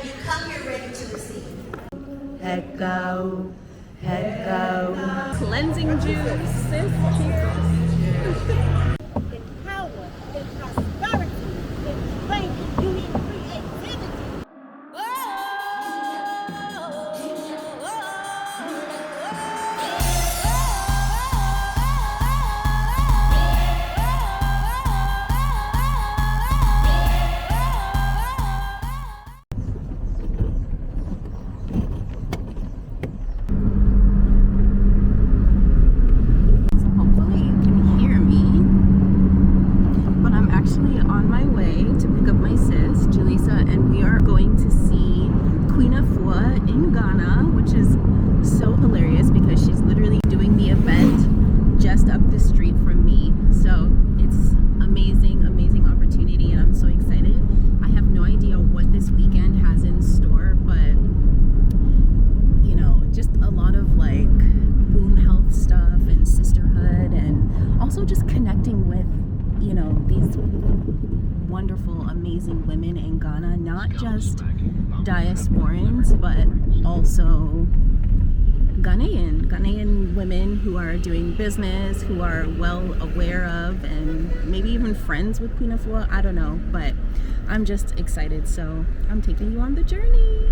but you come here ready to receive. Head go, head go. Cleansing juice, sis. Cheers. In power, in prosperity, in strength, you need creativity. On my way to pick up my sis, Jaleesa, and we are going to see Queen Afua in Ghana, which is so hilarious because she's literally doing the event just up the street from me. So it's amazing, amazing opportunity, and I'm so excited. I have no idea what this weekend has in store, but you know, just a lot of like womb health stuff and sisterhood, and also just connecting with, you know, these wonderful, amazing women in Ghana, not just diasporans, but also Ghanaian women who are doing business, who are well aware of, and maybe even friends with Queen Afua. I don't know, but I'm just excited, so I'm taking you on the journey.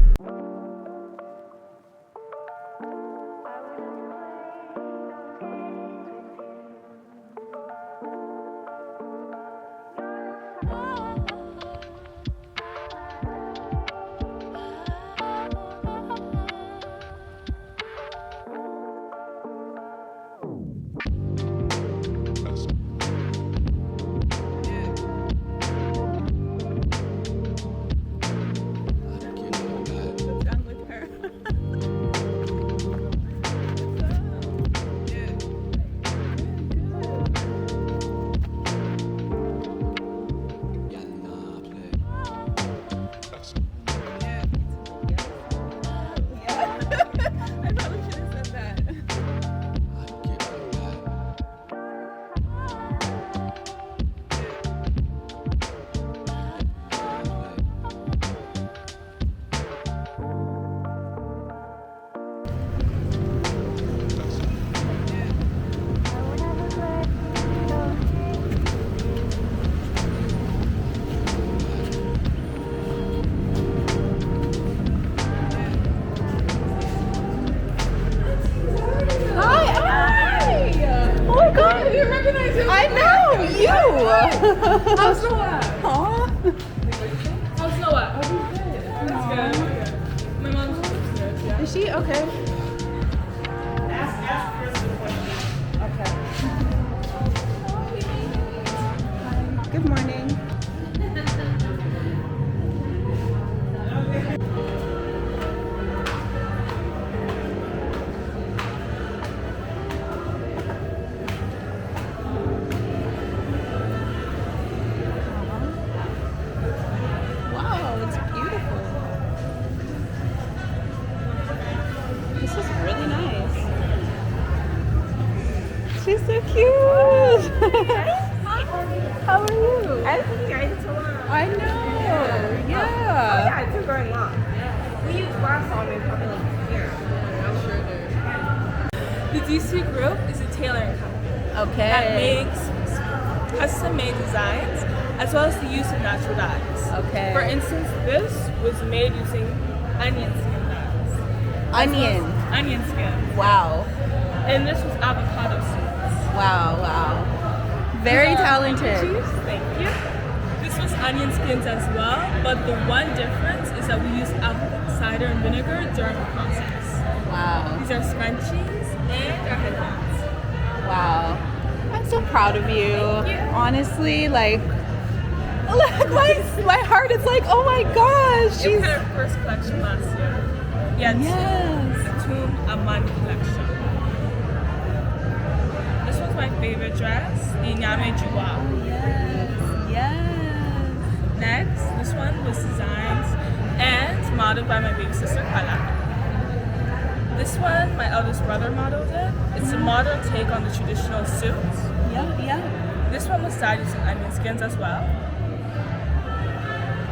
How's Noah? Aww. How's Noah? Oh, he's good. That's good. My mom's upstairs, yeah. Is she? Okay. Ask Chris the question. Okay. Good morning. She's so cute. How are you? I think you guys too long. I know. Yeah. Oh, yeah, it took very long. We used glass on it probably like here. The DC group is a tailoring company that Okay. makes custom-made designs as well as the use of natural dyes. Okay. For instance, this was made using onion skin dyes. Onion. Onion skin. Wow. And this was avocado seeds. Wow. Wow. Very talented. Thank you. This was onion skins as well, but the one difference is that we used apple cider and vinegar during the process. Wow. These are scrunchies and our headbands. Wow. I'm so proud of you. Honestly, like my heart is like, oh my gosh. We had our first collection last year. Yeah, Yes. the Tomb Aman collection. This was my favorite dress, the Nyame Juwa. Yes. Next, this one was designed and modeled by my baby sister, Kala. This one, my eldest brother modeled it. It's a modern take on the traditional suit. Yeah. This one was dyed using onion skins as well.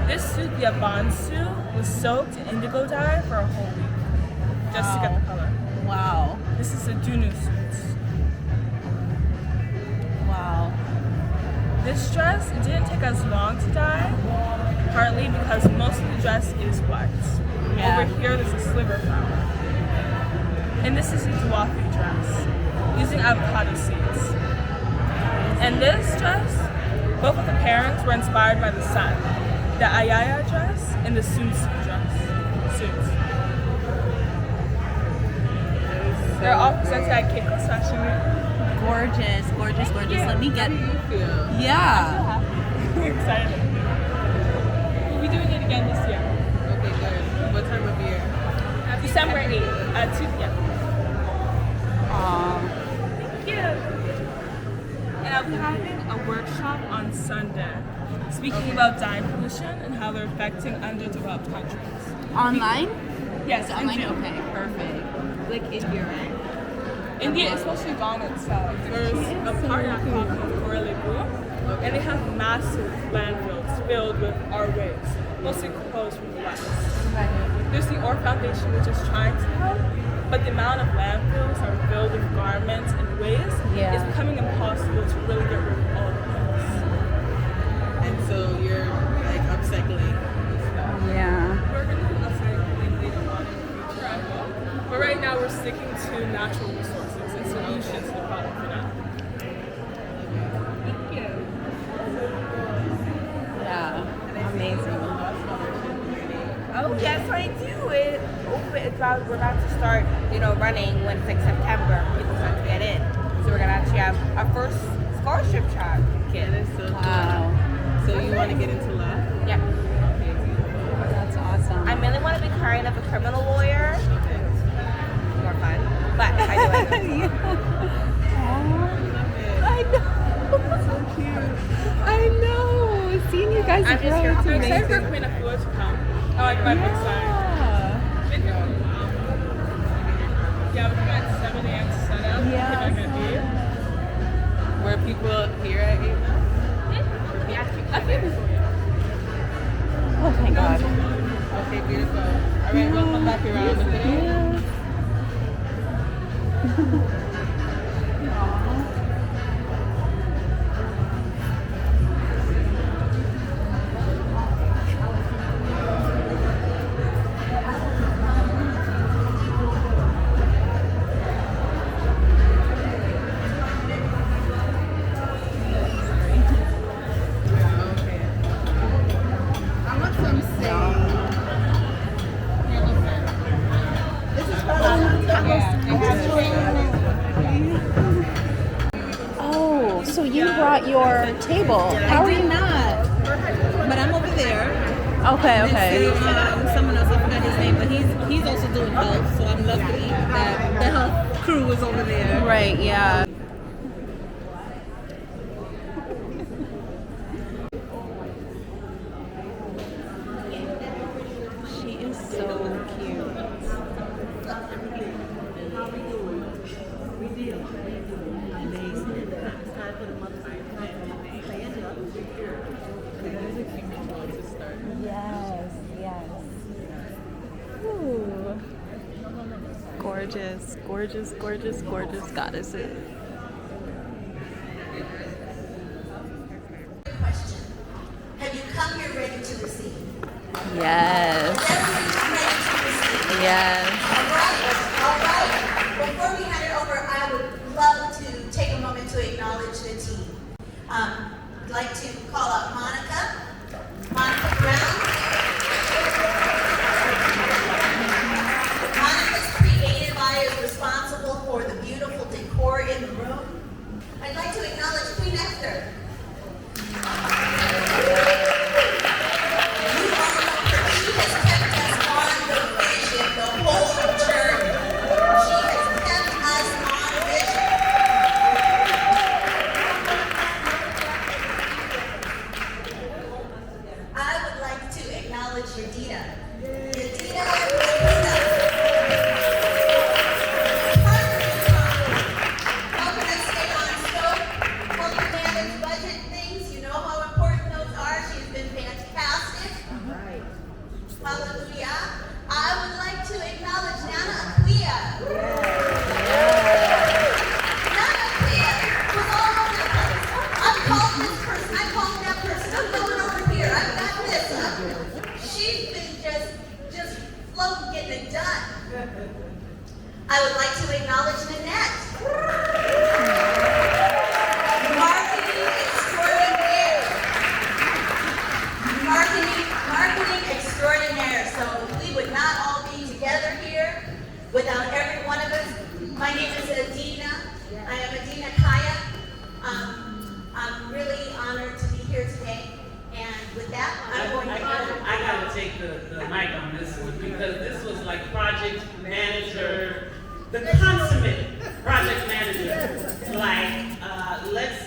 This suit, the Aban suit, was soaked in indigo dye for a whole week just to get the color. Wow. This is a Dunu suit. Wow. This dress, it didn't take as long to dye, partly because most of the dress is white. Yeah. Over here, there's a sliver flower. And this is a Duafi dress, using avocado seeds. And this dress, both of the parents were inspired by the son. The Ayaya dress and the Sunsu dress. Suits. They're all presented at Keiko's Fashion Week. Gorgeous, gorgeous, gorgeous. Let me get. I'm Yeah. excited. We'll be doing it again this year. Okay, good. What time of year? December 8th at 2 p.m. Thank you. And I'll be having a workshop on Sunday speaking about dye pollution and how they're affecting underdeveloped countries. Online? Yes, It's online? India. Okay, perfect. Like India, right? India, especially Ghana itself. There's a part in called Korelibu, and they have massive landfills filled with our waste, mostly composed from the West. There's the Or Foundation, which is trying to help, but the amount of landfills are filled with garments and waste is becoming impossible to really get rid of all of this. And so you're like upcycling. Yeah. We're going to do upcycling later on in the future, I hope. But right now we're sticking to natural resources and solutions to the problem for now. Thank you. Yeah. Amazing. Oh yes, I do. We're about to start, running when it's like September. People start to get in. So we're gonna actually have our first scholarship child kid. That is so Wow. cool. So you want to get into law? Yeah. Okay, beautiful. That's awesome. I mainly want to be kind of a criminal lawyer. Okay. More fun. But I do like it. I know. So cute. I know. Seeing you guys I'm grow, just here. it's I'm excited for amazing. Queen Afua to come. I like my big sign. Been here a while. Yeah, we're at 7 a.m. to set up. Yeah. Were people here at 8 now? A few people. Oh my god. Okay, beautiful. All right, we'll come back around with it. Okay. I want some sage. Oh, so you brought your table. How are you not? But I'm over there. Okay, And okay. so, someone else, I forgot his name, but he's also doing health, so I'm lucky that the health crew is over there. Right, yeah. She is so cute. Yes, yes. Ooh. Gorgeous, gorgeous, gorgeous, gorgeous goddesses. Question. Have you come here ready to receive? Yes, Ready to receive. yes. All right. Before we hand it over, I would love to take a moment to acknowledge the team. I'd like to call out Monica Brown. Monica's creative eye is responsible for the beautiful decor in the room. I'd like to acknowledge Queen Esther. You all know that she has kept us on the vision the whole journey. She has kept us on vision. I would like to acknowledge Yadida. Yadida helping us stay on scope, helping manage budget things. You know how important those are. She's been fantastic. flow and getting it done. I would like to acknowledge Nanette. Marketing extraordinaire. Marketing extraordinaire. So we would not all be together here without every one of us. My name is Adina. I am Adina Kaya. I'm really honored to be here today. And with that, I'm going to I gotta take the mic on this one because this was like project manager, the consummate project manager. Like, let's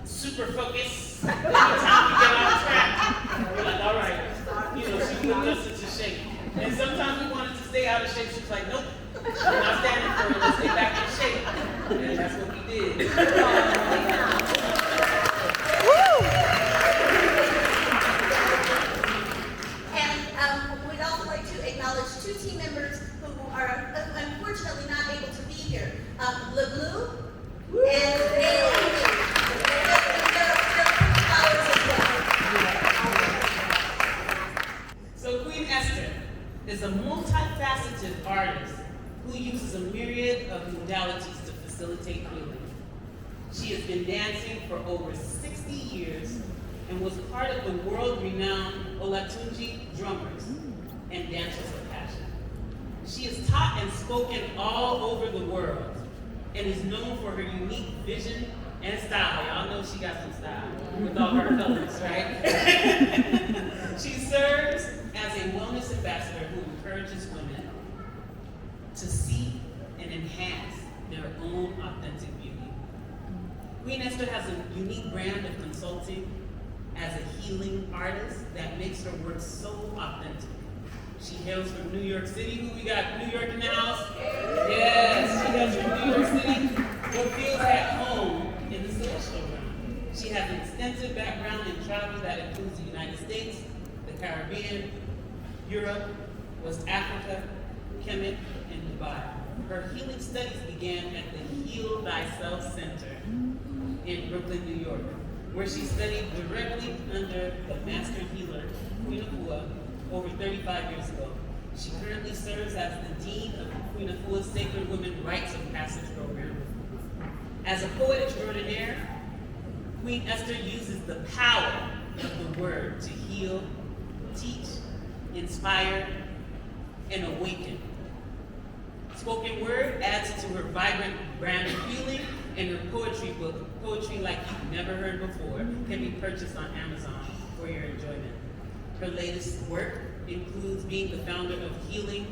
super focus. Anytime we get off track, we're like, all right, she whipped us into shape. And sometimes we wanted to stay out of shape. She was like, nope, we're not standing for it. Let's stay back in shape. And that's what we did. We'd also like to acknowledge two team members who are unfortunately not able to be here. LeBlue and Naomi. So Queen Esther is a multifaceted artist who uses a myriad of modalities to facilitate healing. She has been dancing for over 60 years and was part of the world-renowned Olatunji drummers and dancers of passion. She is taught and spoken all over the world and is known for her unique vision and style. Y'all know she got some style with all her colors, right? She serves as a wellness ambassador who encourages women to see and enhance their own authentic beauty. Queen Esther has a unique brand of consulting as a healing artist that makes her work so authentic. She hails from New York City. Who we got? New York in the house? Yes, she hails from New York City, but feels at home in the celestial realm. She has an extensive background in travel that includes the United States, the Caribbean, Europe, West Africa, Kemet, and Dubai. Her healing studies began at the Heal Thyself Center in Brooklyn, New York, where she studied directly under the master healer, Queen Afua, over 35 years ago. She currently serves as the Dean of Queen Afua's Sacred Women Rites of Passage program. As a poet extraordinaire, Queen Esther uses the power of the word to heal, teach, inspire, and awaken. Spoken word adds to her vibrant brand of healing, and her poetry book, Poetry Like You've Never Heard Before, can be purchased on Amazon for your enjoyment. Her latest work includes being the founder of Healing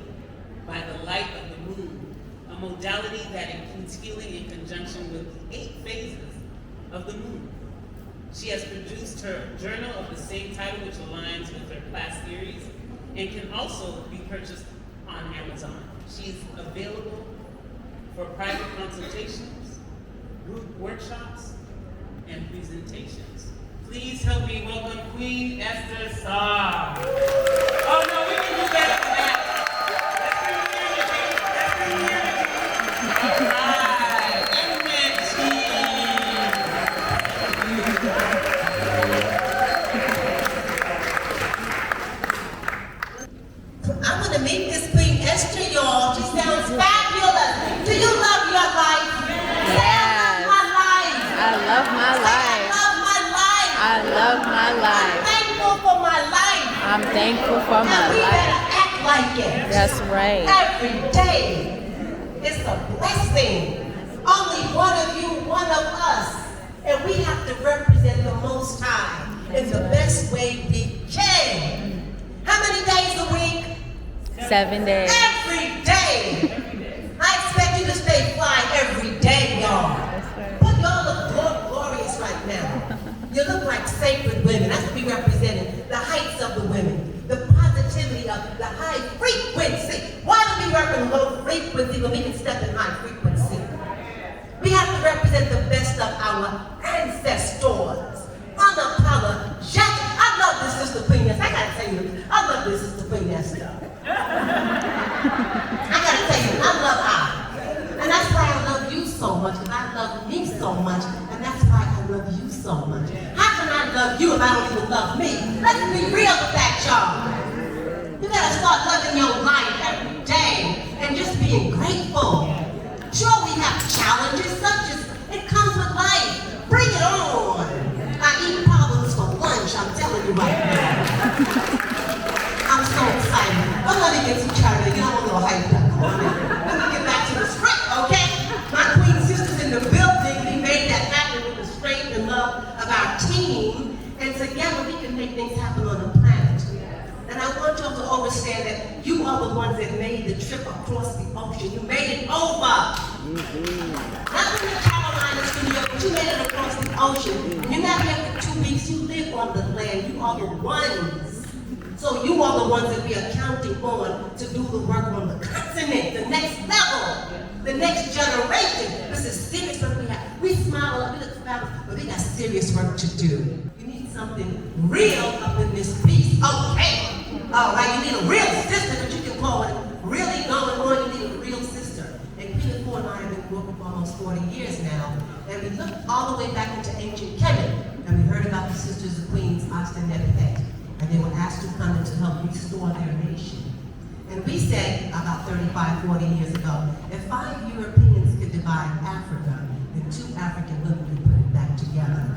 by the Light of the Moon, a modality that includes healing in conjunction with the 8 phases of the moon. She has produced her journal of the same title, which aligns with her class series, and can also be purchased on Amazon. She's available for private consultations, group workshops, and presentations. Please help me welcome Queen Esther Sarr. Oh no, we can do better than that. Let's bring the energy. All right, I want to meet this Queen Esther, y'all. She sounds fabulous. Do you love your life? Yes. I love my life. I love my life. I love my life. I love my life. I'm thankful for my life. I'm thankful for And my we life. better act like it. That's right. Every day. It's a blessing. Only one of you, one of us. And we have to represent the Most High in the best way we can. How many days a week? 7 days. Every day. I expect you to stay fly every day, y'all. But y'all look glorious right now. You look like sacred women. That's what we represented. The heights of the women. The positivity of the high frequency. Why do we work in low frequency when we can step in high frequency? We have to represent the best of our ancestors. Unapologetic. I love this Sister Queen Esther. I gotta tell you, I love this Sister Queen Esther. I gotta tell you, I love her. And that's why I love you so much, and I love me so much, and that's why I love you so much. How can I love you if I don't even love me? Let's be real with that, y'all. You gotta start start living your life every day and just being grateful. Sure, we have challenges, such as it comes with life. Bring it on. I eat problems for lunch, I'm telling you right now. I'm so excited. Don't let me get too carried away. You know, I'm a little hyped up. Come on now. Let me get back to the script, okay? My queen sisters in the building, we made that happen with the strength and love of our team. And together we can make things happen on the planet. And I want y'all to understand that you are the ones that made the trip across the ocean. You made it over. Not from the Carolinas to New York, but you made it across the ocean. And you're not here for 2 weeks. You live on the land. You are the ones. So you are the ones that we are counting on to do the work on the continent, the next level, the next generation. This is serious work we have. We smile up, we look fabulous, but we got serious work to do. You need something real up in this piece. Okay. All right, you need a real sister, but you can call it really going on. You need a real sister. And Queen Afua and I have been working for almost 40 years now. And we looked all the way back into ancient Kemet, and we heard about the sisters of Queens, Asta and Nebuchadnezzar. And they were asked to come in to help restore their nation. And we said about 35, 40 years ago, if 5 Europeans could divide Africa, then 2 African women could put it back together.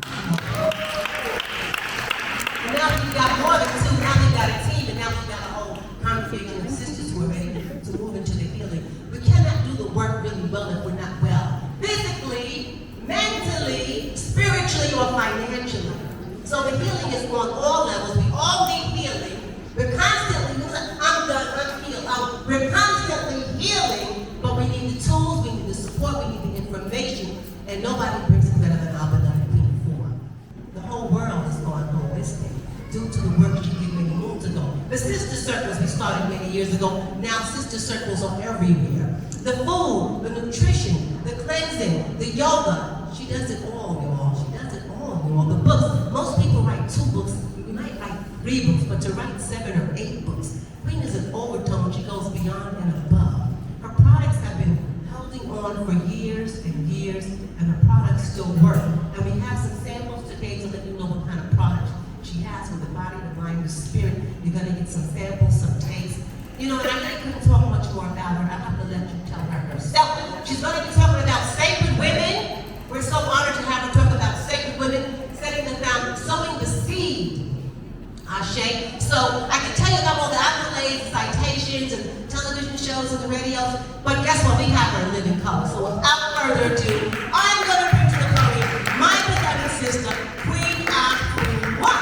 And now we got more than 2, now we got a team, and now we got a whole congregation of sisters who are ready to move into the healing. We cannot do the work really well if we're not well. Physically, mentally, spiritually, or financially. So the healing is on all levels. We all need healing. We're constantly, I'm done, I'm healed. We're constantly healing, but we need the tools, we need the support, we need the information, and nobody brings it better than our beloved Queen Afua. The whole world is going holistic due to the work she did many moons ago. The sister circles we started many years ago, now sister circles are everywhere. The food, the nutrition, the cleansing, the yoga, she does it all, y'all. She does it all, y'all. The books, most people write 2 books, we might write 3 books, but to write 7 or 8 books, Queen is an overtone, she goes beyond and above. Her products have been holding on for years and years, and her products still work. And we have some samples today to let you know what kind of products she has for the body, the mind, the spirit. You're gonna get some samples, some taste. You know, and I really couldn't talk much more about her. I have to let you tell her herself. She's gonna be talking about sacred women. We're so honored to have her talk about sacred women, setting the foundation, sowing the seed. Ashe. So I can tell you about all the accolades, citations, and television shows and the radios, but guess what? We have her in living color. So without further ado, I'm going to bring to the podium my beloved sister, Queen Afua.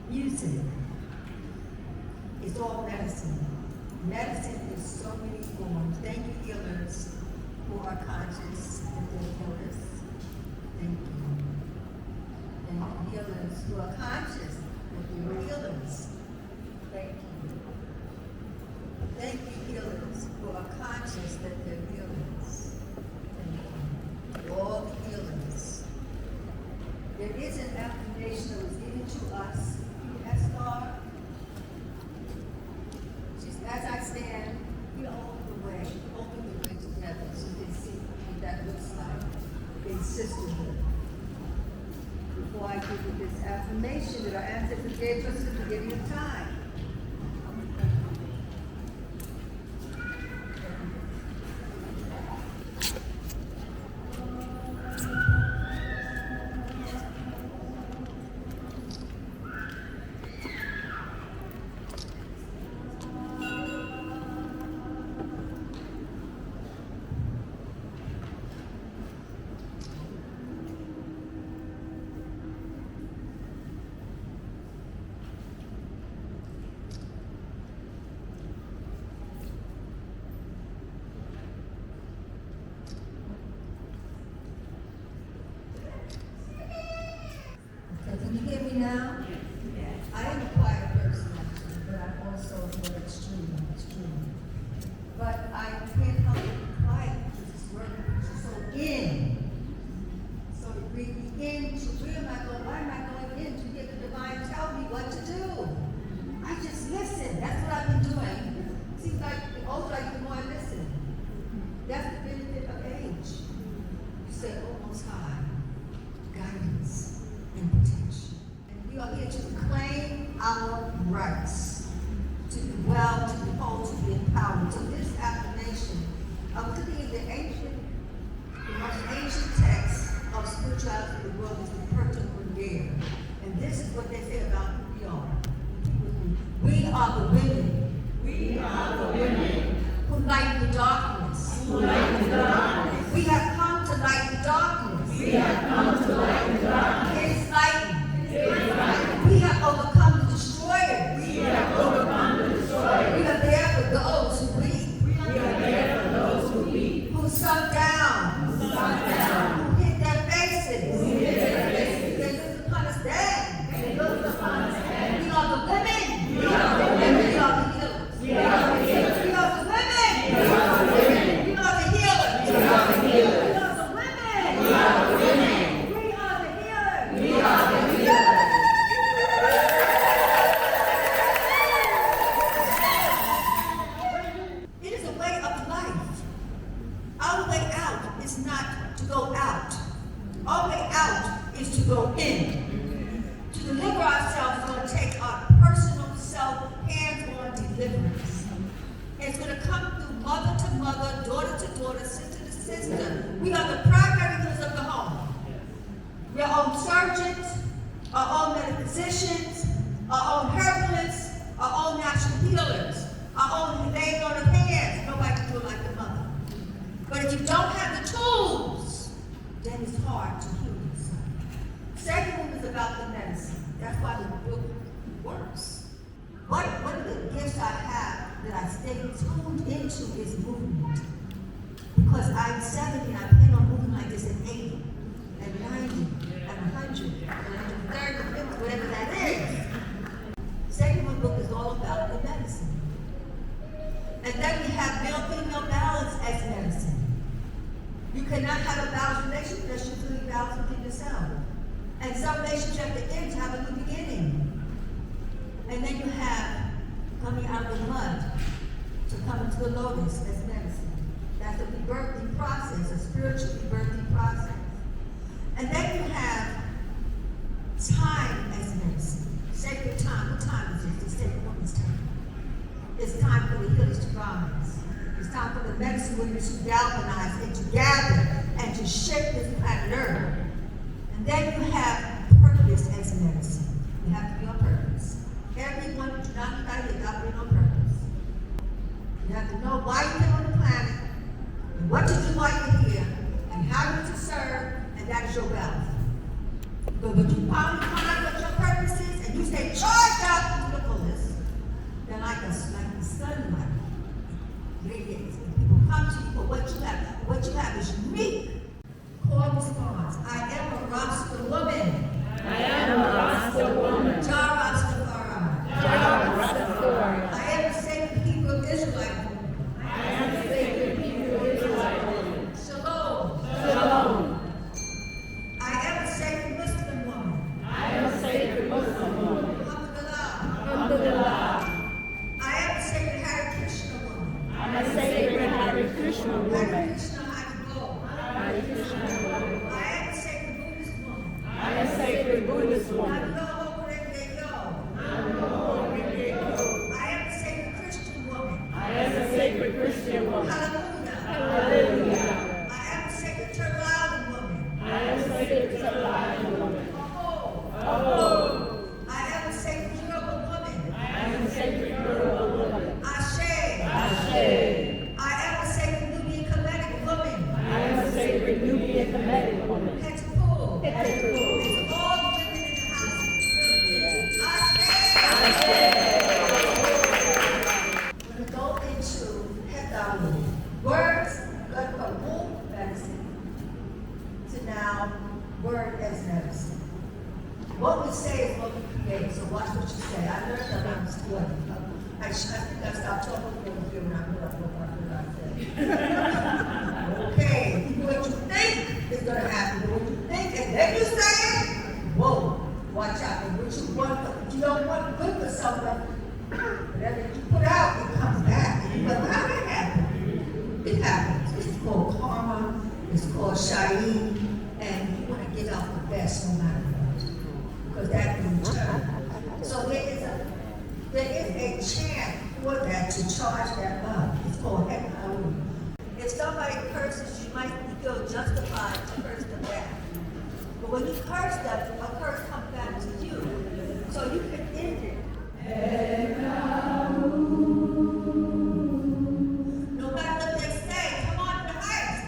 Music is all medicine. Medicine is so many forms. Thank you, healers, who are conscious that they're healers. Thank you. And healers who are conscious that they're healers. Thank you. Thank you, healers who are conscious that they're healers. Thank you. All the healers. There is an affirmation that was given to us. Estar, as I stand, we open the way together so you can see what that looks like in sisterhood. Before I give you this affirmation that our ancestors gave us at the beginning of time. well, to behold, to be empowered. So this affirmation, I'm looking at the most ancient text of spirituality in the world is the Persian Brigade. And this is what they say about who we are. We are the women. We are the women who light the darkness. Who light the darkness. We have come to light the darkness. We have come to light the darkness. It is lightened. It is lightened. We have overcome the destroyers. We have overcome the destroyers. We are there for those who weep. We are there for those who weep. Who sunk down. Who sunk down. Who hid their faces. Who hid their faces. They looked upon us then. They looked upon us then. We are the women. We are the women. We are the healers. We are the healers. We are the women. We are the women. We are the healers. We are the healers. We are the women. We are the women. We are the healers. We are the healers. It is a way of life. Our way out is not to go out. Our way out is to go in. To deliver ourselves is going to take our personal self hands-on deliverance. It's going to come through mother to mother, daughter to daughter, sister to sister. We are the primary healers of the home. We are our own surgeons, our own metaphysicians, our own herbalists, our own natural healers, our own laying on of hands. Nobody can do it like the mother. But if you don't have the tools, then it's hard to heal yourself. Second one is about the medicine. That's why the book works. One of the gifts I have that I stay tuned into is movement. Because I'm 70 and I plan on moving like this at 80, and 90, and 100, and 130, 50, whatever that is. Second one book is all about the medicine. And then we have male-female balance as medicine. You cannot have a balanced relationship unless you're feeling balanced within yourself. And some relationships have to end to have a new beginning. And then you have coming out of the mud to come into the lotus as medicine. That's a rebirthing process, a spiritual rebirthing process. And then you have time as medicine. Sacred time. What time is it? It's sacred woman's time. It's time for the healers to rise. It's time for the medicine women to galvanize and to gather and to shape this planet Earth. And then you have purpose as medicine. You have to be on purpose. Everyone who does not be out here got to be on purpose. You have to know why you're on the planet, and what to do while you're here, and how you're to serve, and that is your wealth. But when you finally find out what your purpose is, and you stay charged up to the fullest, then like the sunlight radiates, and people come to you for what you have. What you have is unique. Core response. I am a Rasta woman. I am a Rasta woman. Jah Rastafari. Jah Rastafari. I am a sacred Hebrew Israelite woman. I am a sacred Hebrew Israelite woman. Shalom. Shalom. I am a sacred Muslim woman. I am a sacred Muslim woman. Alhamdulillah. Alhamdulillah. I am a sacred Hare Krishna woman. I'm a sacred Hare Krishna Hare woman. Krishna, Hare Go. Hare Krishna woman. I am a sacred Buddhist woman. I am a sacred Buddhist I woman. am a sacred Christian woman. I am a sacred Christian woman. Hallelujah. Hallelujah. I am a sacred Turtle Island woman. I am a sacred Turtle Island woman. Oh. Oh. I am a sacred Yoruba woman. I am a sacred Yoruba woman. Ashe. Ashe. I am a sacred Nubian Kemetic woman. I am a sacred Nubian Kemetic woman. Hetapul. Hetapul. It's all the women in the house. Ashe. We're going to go into Hetalu. Words go from womb medicine to now word as medicine. What we say is what we create, so watch what you say. I learned that when I was 20. I think I stopped talking for a year when I put up what I said. Okay, what you think is going to happen, what you think, and then you say it, whoa, watch out. And what you want, you don't want good for someone, whatever you put out, it comes back. And you go, how did it happen? It happens. It's called karma, it's called shayi, and you want to give out the best no matter what, because that can return. So there is a chant for that to charge that up. It's called hekau. If somebody curses, you might feel justified to curse them back. But when you curse them, a curse comes back to you. So you can end it. No matter what they say, come on, rehearse.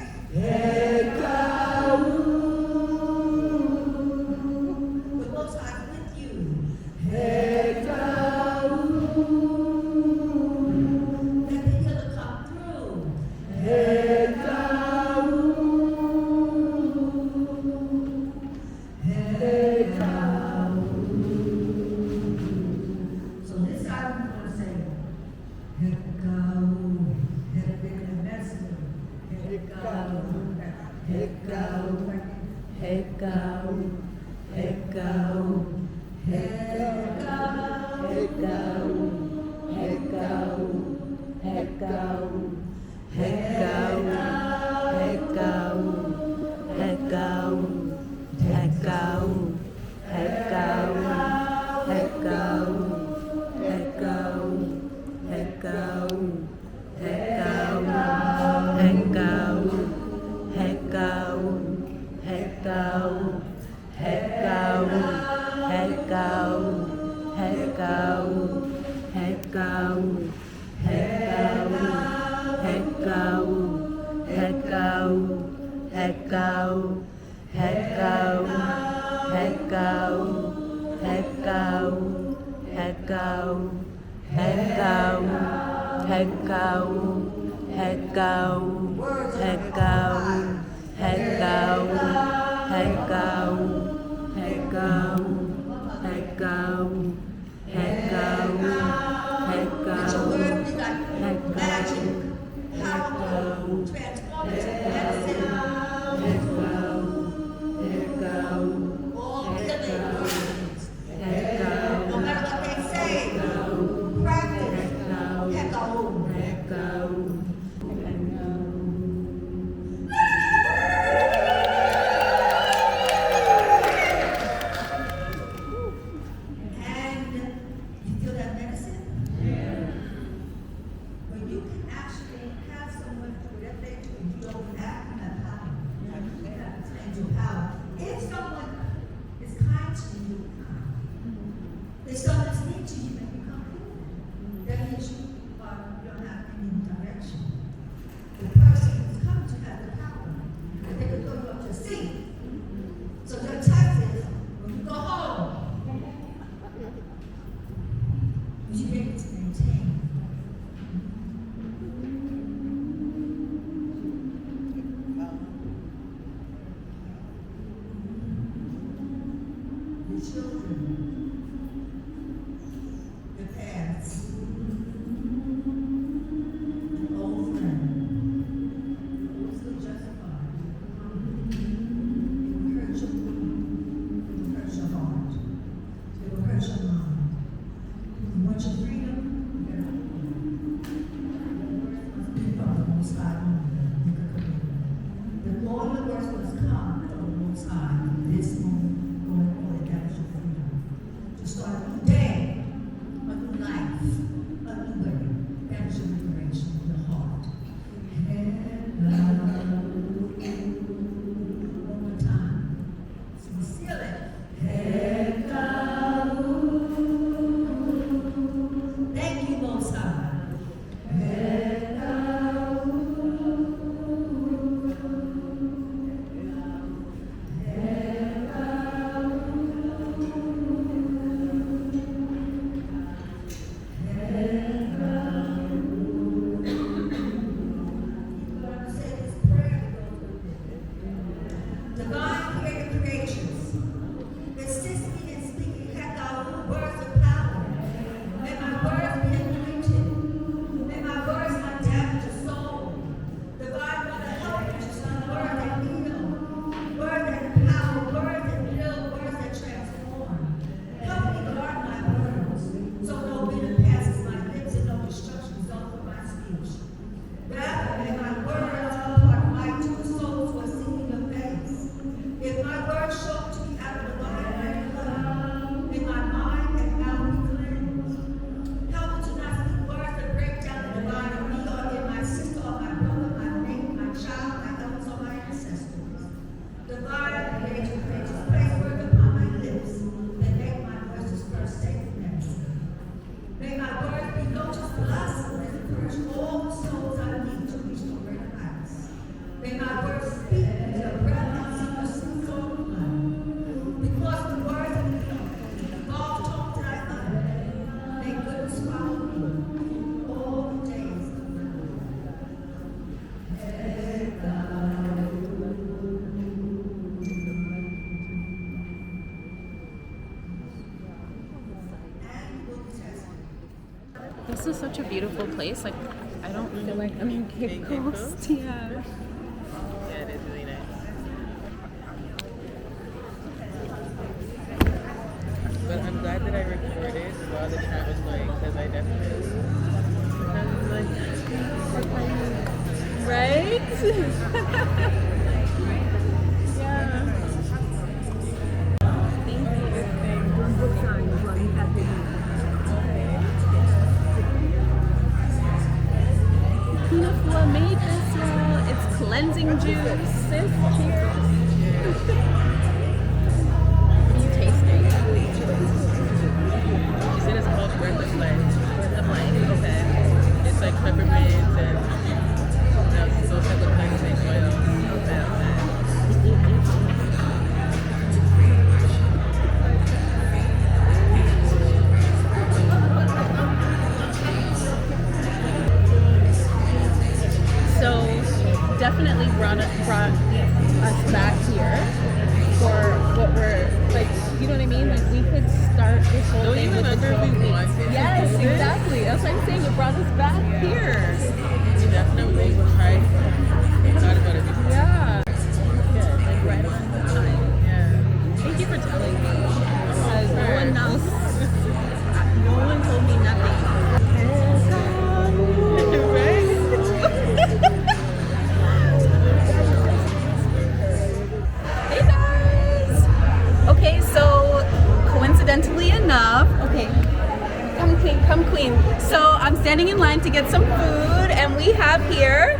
The Most High with you. Let the healer come through. So this time we're going to say, hekau, hekau, medicine, hekau, hekau, hekau, hekau, It's a word that's like magic, powerful, transformative medicine. All healing words. No matter what they say, practice. Hekau. And you feel that medicine? When you can actually have someone do whatever they do, and you don't have that power. You have to change your power. If someone is kind to you, if someone is mean to you, and you come through, that means you don't have any direction. The person who's come to have the power, and they can throw you up your seat. So your test is, when you go home, you be able to maintain. Your children, your parents, old May my words speak into your breath, not see your smooth on the blood. Because the words of the all talk that I utter, may goodness follow me all the days of my life. And will test me. This is such a beautiful place. Like, I don't feel like I'm in Cape Coast. Yeah. Yeah, it is really nice. But I'm glad that I recorded while the chat was going because I definitely was like, Right? yeah. Queen Afua made this, y'all. It's cleansing juice. Sis, cheers. What are you tasting? She said it's called Breath of Life. Breath of Life, okay. It's like peppermint and those type of cleansing oil. So definitely brought us back here for what we're like. You know what I mean? Like we could start this whole Don't thing you with the remember 12 we weeks. wanted to Yes, do this? exactly. That's what I'm saying. It brought us back here. We definitely tried, thought about it before. Yeah. Good. Like right on the time. Yeah. Thank you for telling me. Because no one else, no one told me nothing. Hey guys! Okay, so coincidentally enough, okay, come queen. So I'm standing in line to get some food and we have here,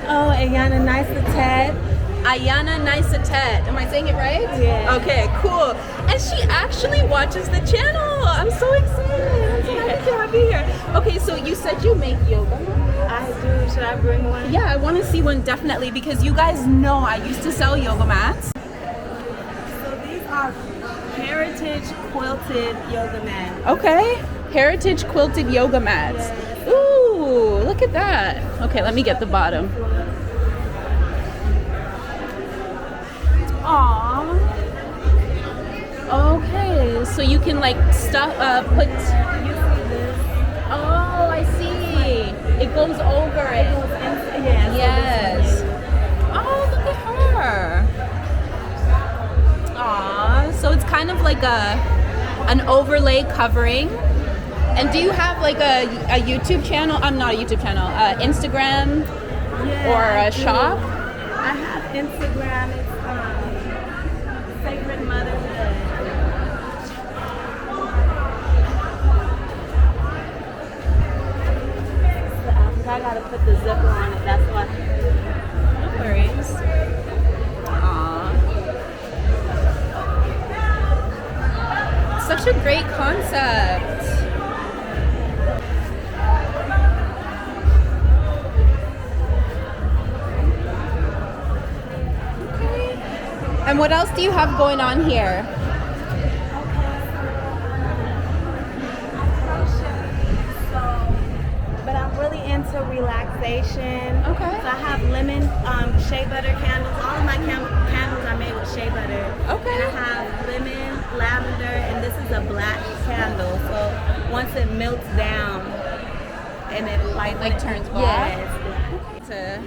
oh, Ayana Nicetet. Ayana Nicetet. Am I saying it right? Yeah. Okay, cool. And she actually watches the channel. I'm so excited. I'm so happy to have you here. Okay, so you said you make yoga. I do. Should I bring one? Yeah, I want to see one definitely because you guys know I used to sell yoga mats. So these are heritage quilted yoga mats. Okay, heritage quilted yoga mats. Ooh, look at that. Okay, let me get the bottom. Aww. Okay, so you can like put. You see this? Oh, I see. It goes over it. Yeah. Yes. Oh, look at her. Aw, so it's kind of like an overlay covering. And do you have like a YouTube channel? I'm not a YouTube channel. Instagram or I a do. shop? I have Instagram. It's Sacred Motherhood. I gotta put the zipper on it. That's why. No worries. Aw. Such a great concept. Okay. And what else do you have going on here? But I'm really into relaxation. Okay. So I have lemon shea butter candles. All of my candles are made with shea butter. Okay. And I have lemon, lavender, and this is a black candle. So once it melts down and it Like turns black? Yes.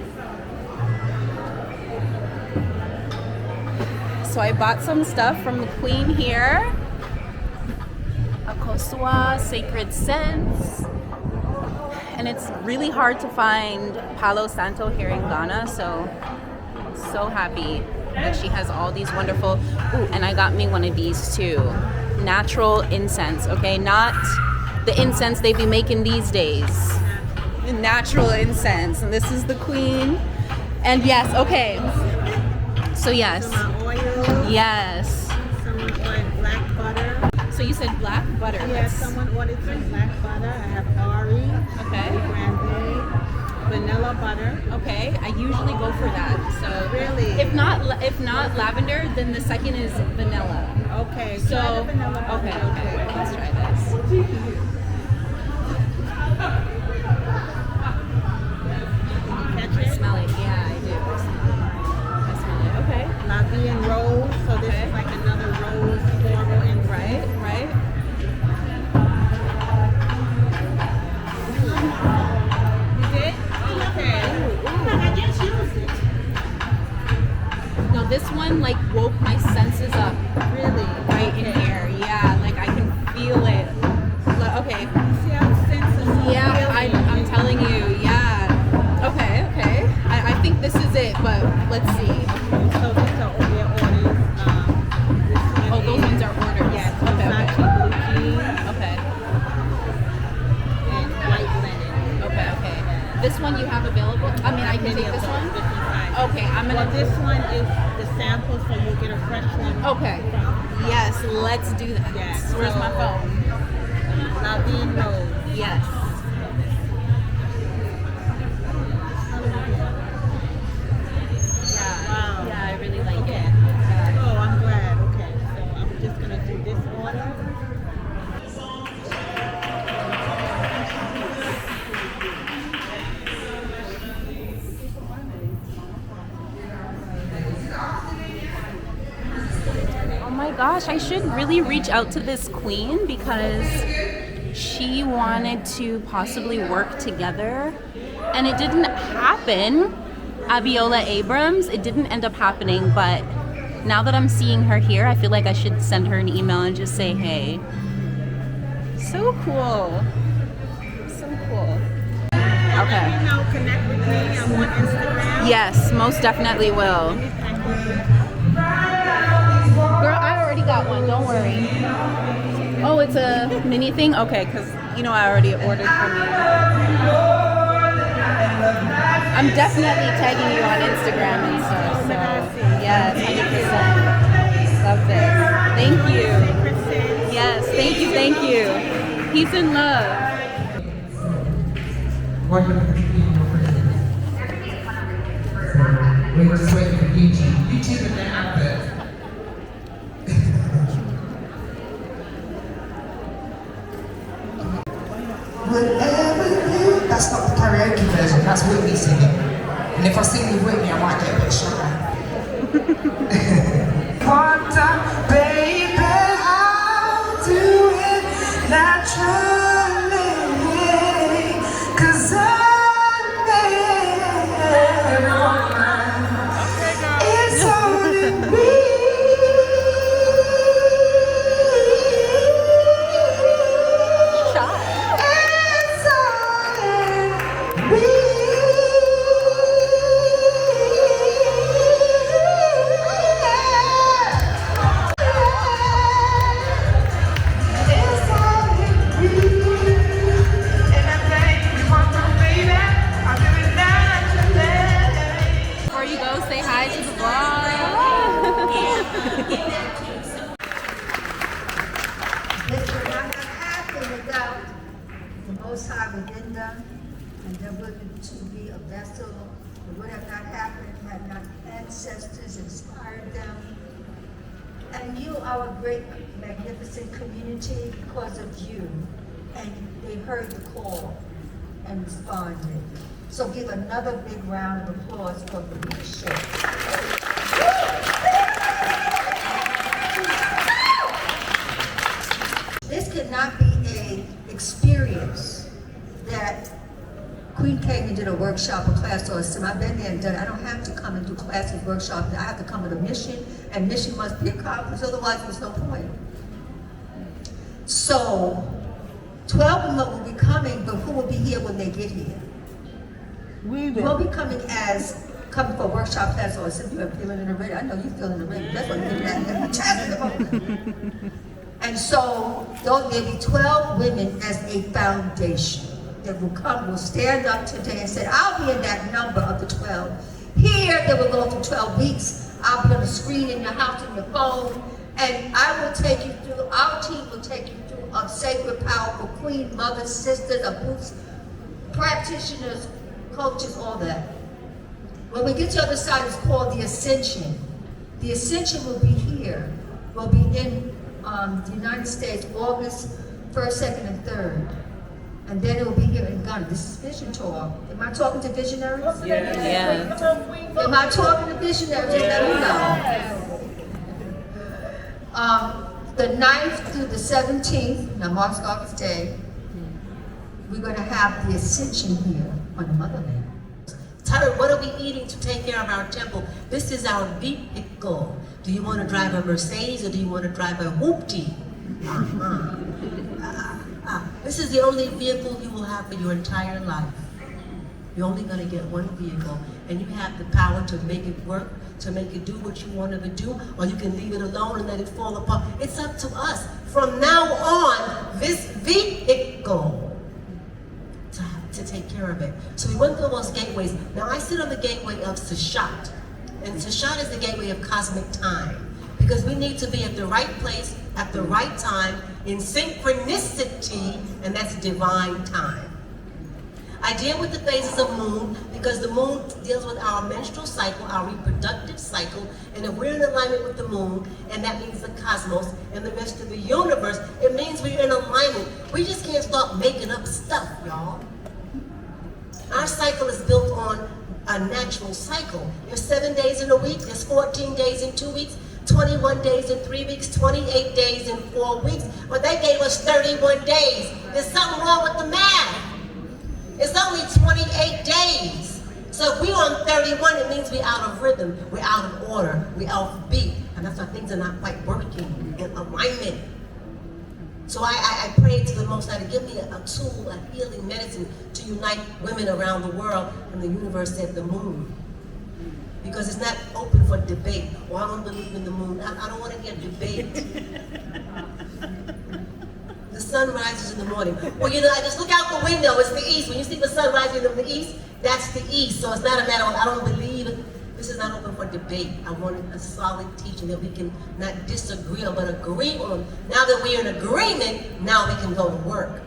So I bought some stuff from the queen here. Akosua Sacred Scents. And it's really hard to find Palo Santo here in Ghana, so happy that she has all these wonderful. Ooh, and I got me one of these too. Natural incense, okay? Not the incense they be making these days. Natural incense. And this is the queen. And yes, okay. So yes. My oil, Yes. someone ordered black butter. So you said black butter. Yes, someone ordered some black butter. I have Ari, Okay. Grande, vanilla butter. Okay, I usually go for that. So Really? if not lavender, then the second is vanilla. Okay. So try the vanilla butter. okay, let's try this. Catch I it? smell it. Yeah, I do. I smell it. Okay. La Vie en Rose. So this is like another rose floral and Right. You did? Oh, okay. I just used it. No, this one like woke my senses up Really? right in here. Yeah, like I can feel it. Okay. See how sensitive. Yeah, I'm telling you. Yeah. Okay. I think this is it, but let's see. So these are all their orders. This one Those is- ones are orders. Yes. Okay. Versace blue jeans Okay. and white linen. Okay. This one you have available? I mean, I can Many take of this those one? different sizes. Okay, I'm Well, gonna. this one is the sample, so you'll get a fresh one. Okay. Yes, let's do that. Yes. Where's my phone? La Vie en Rose. Yes. Yeah. Wow. Yeah, I really like it. Oh, I'm glad. Okay, so I'm just gonna do this order. Oh my gosh, I should really reach out to this queen because she wanted to possibly work together and it didn't happen. Abiola Abrams, it didn't end up happening, but now that I'm seeing her here, I feel like I should send her an email and just say, hey. So cool. So cool. Okay. You know, connect with me. I'm on Instagram. Yes, most definitely will. Girl, I already got one, don't worry. Oh, it's a mini thing? Okay, because you know I already ordered from you. I'm definitely tagging you on Instagram and stuff, so yes, 100%. Love this. Thank you. Yes, thank you. Peace and love. We were just waiting for YouTube. YouTube is now out there. Whatever you. That's not the karaoke version. That's Whitney singing. And if I sing with Whitney, I might get a bit shy. One time, baby, I'll do it naturally. 'Cause I it's only me. It's only me. It's only me. And I think we want to, baby. I'll do it naturally. Before you go, say hi to the vlog. This would not have happened without the Most High within them, and they're willing to be a vessel. It would have not happened had not ancestors inspired them. And you are a great, magnificent community because of you. And they heard the call and responded. So give another big round of applause for the leadership. This could not be a experience that Queen came and did a workshop, a class, or a seminar. I've been there and done it. I don't have to come and do classes, workshops. I have to come with a mission, and mission must be accomplished, otherwise there's no point. So, 12 of them will be coming, but who will be here when they get here? We will be coming coming for a workshop class or a seminar. You're feeling it already. I know you're feeling it already. That's what you're getting at. Chest at the moment. And so there'll be 12 women as a foundation that will stand up today and say, I'll be in that number of the 12. Here, they will go through 12 weeks. I'll be on the screen in your house, in your phone, and I will take you through, our team will take you through a sacred, powerful queen, mothers, sisters, abuse, practitioners, coaches, all that. When we get to the other side, it's called the Ascension. The Ascension will be here. Will be in the United States, August 1st, 2nd, and 3rd. And then it will be here in Ghana. This is Vision Talk. Am I talking to visionaries? Yeah. Am I talking to visionaries? Let me know. The 9th through the 17th, now Mark's August Day, we're going to have the Ascension here on the motherland. Tyler, what are we eating to take care of our temple? This is our vehicle. Do you want to drive a Mercedes or do you want to drive a whoopty? This is the only vehicle you will have for your entire life. You're only going to get one vehicle, and you have the power to make it work, to make it do what you want it to do, or you can leave it alone and let it fall apart. It's up to us. From now on, this vehicle to take care of it. So we went through those gateways. Now I sit on the gateway of Sashat, and Sashat is the gateway of cosmic time, because we need to be at the right place at the right time in synchronicity, and that's divine time. I deal with the phases of moon because the moon deals with our menstrual cycle, our reproductive cycle, and if we're in alignment with the moon, and that means the cosmos and the rest of the universe, it means we're in alignment. We just can't start making up stuff, y'all. Our cycle is built on a natural cycle. There's 7 days in a week, there's 14 days in 2 weeks, 21 days in 3 weeks, 28 days in 4 weeks, but they gave us 31 days. There's something wrong with the math. It's only 28 days. So if we're on 31, it means we're out of rhythm, we're out of order, we're off beat, and that's why things are not quite working in alignment. So I prayed to the Most High to give me a tool, a healing medicine to unite women around the world, and the universe said the moon. Because it's not open for debate. Well, I don't believe in the moon. I don't want to get debate. The sun rises in the morning. Well, you know, I just look out the window, it's the east. When you see the sun rising in the east, that's the east. So it's not a matter of, I don't believe it. This is not open for debate. I wanted a solid teaching that we can not disagree on, but agree on. Now that we're in agreement, now we can go to work.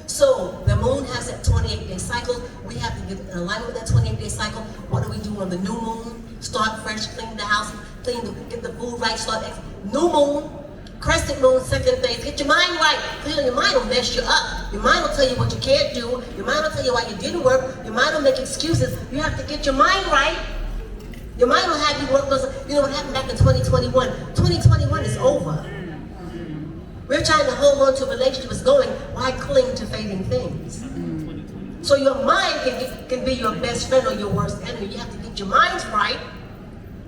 So the moon has that 28-day cycle. We have to get in alignment with that 28-day cycle. What do we do on the new moon? Start fresh, clean the house, get the food right, start new moon. Crescent moon, second phase. Get your mind right. Your mind will mess you up. Your mind will tell you what you can't do. Your mind will tell you why you didn't work. Your mind will make excuses. You have to get your mind right. Your mind will have you work those. You know what happened back in 2021? 2021 is over. We're trying to hold on to relationships going. Why cling to fading things? So your mind can be your best friend or your worst enemy. You have to get your minds right.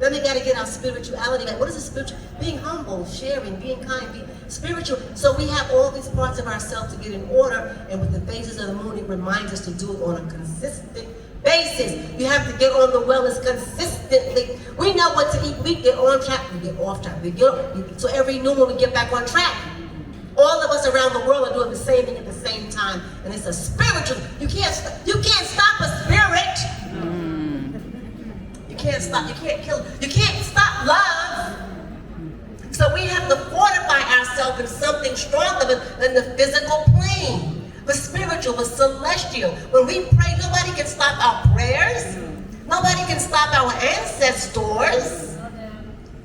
Then we got to get our spirituality right. What is a spiritual? Being humble, sharing, being kind, being spiritual. So we have all these parts of ourselves to get in order, and with the phases of the moon, it reminds us to do it on a consistent basis. You have to get on the wellness consistently. We know what to eat. We get on track, we get off track. So every new one, we get back on track. All of us around the world are doing the same thing at the same time, and it's a spiritual. You can't stop a spirit. You can't stop. You can't kill. You can't stop love. So we have to fortify ourselves in something stronger than the physical plane, the spiritual, the celestial. When we pray, nobody can stop our prayers. Nobody can stop our ancestors.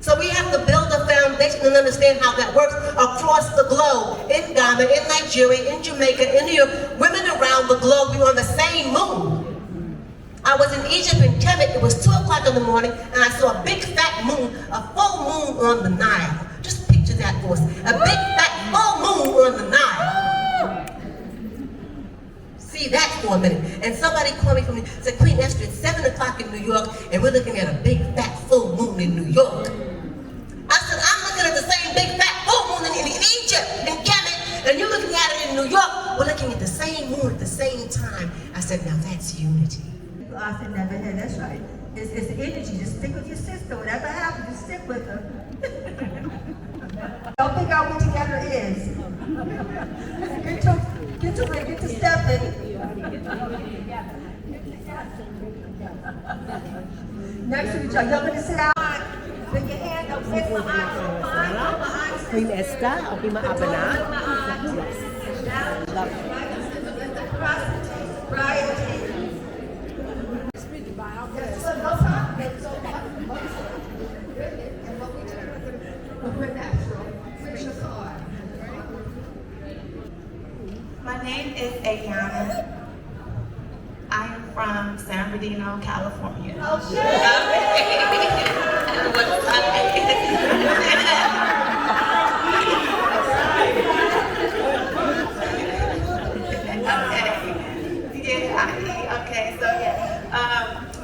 So we have to build a foundation and understand how that works across the globe. In Ghana, in Nigeria, in Jamaica, in New York, women around the globe, we're on the same moon. I was in Egypt in Kemet, it was 2 o'clock in the morning, and I saw a big fat moon, a full moon on the Nile. Just picture that for us, a big fat full moon on the Nile. See that for a minute. And somebody called me from me, said, Queen Esther, it's 7 o'clock in New York, and we're looking at a big fat full moon in New York. I said, I'm looking at the same big fat full moon in Egypt, in Kemet, and you're looking at it in New York. We're looking at the same moon at the same time. I said, now that's unity. I said, never had, that's right. It's the energy. Just stick with your sister. Whatever happens, just stick with her. Don't figure out what together is. Get to stepping. Next to each other. You're going to sit out. Bring your hand up. Sit my eyes. Queen Esther, okay, maabana. Right. from San Bernardino, California.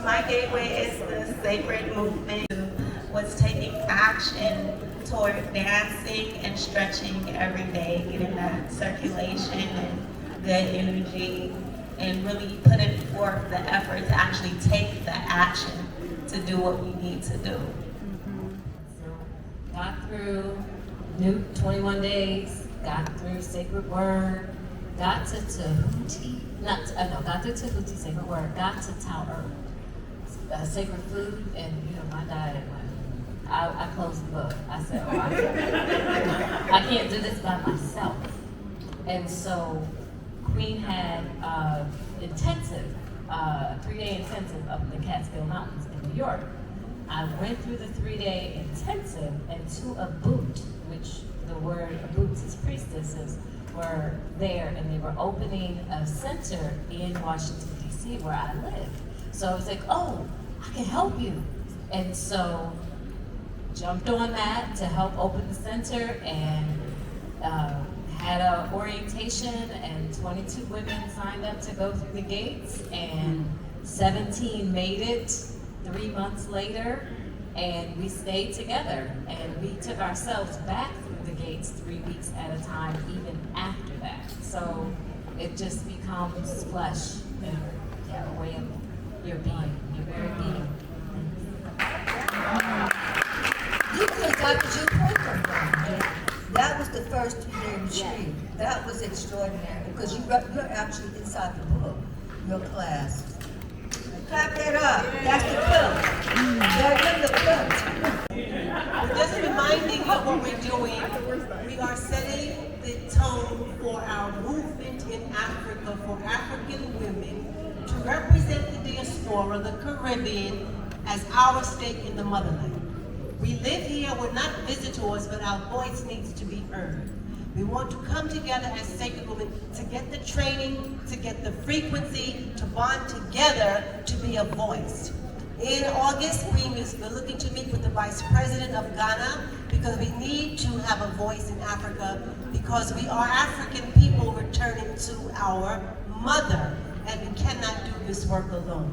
My gateway is the sacred movement. Was taking action toward dancing and stretching every day, getting that circulation and good energy, and really putting forth the effort to actually take the action to do what we need to do. So, got through New 21 days, got through Sacred Word, got to Tahuti, got through Tahuti Sacred Word, got to Tao Sacred Food, and my diet went. I closed the book. I said, I can't do this by myself. And so Queen had intensive, 3-day intensive up in the Catskill Mountains in New York. I went through the 3-day intensive, and to a boot, which the word boots is priestesses, were there, and they were opening a center in Washington, D.C., where I live. So I was like, oh, I can help you. And so jumped on that to help open the center, and had an orientation, and 22 women signed up to go through the gates, and 17 made it 3 months later, and we stayed together, and we took ourselves back through the gates 3 weeks at a time, even after that. So it just becomes flesh and a way of your being, your very being. You could have got the Jew program. That was the first 3-day retreat. That was extraordinary because you're actually inside the book, your class. Clap that up. That's the quilt. They're in the quilt. We're just reminding you of what we're doing. We are setting the tone for our movement in Africa for African women to represent the diaspora, the Caribbean, as our stake in the motherland. We live here, we're not visitors, but our voice needs to be heard. We want to come together as sacred women to get the training, to get the frequency, to bond together, to be a voice. In August, we're looking to meet with the Vice President of Ghana because we need to have a voice in Africa because we are African people returning to our mother, and we cannot do this work alone.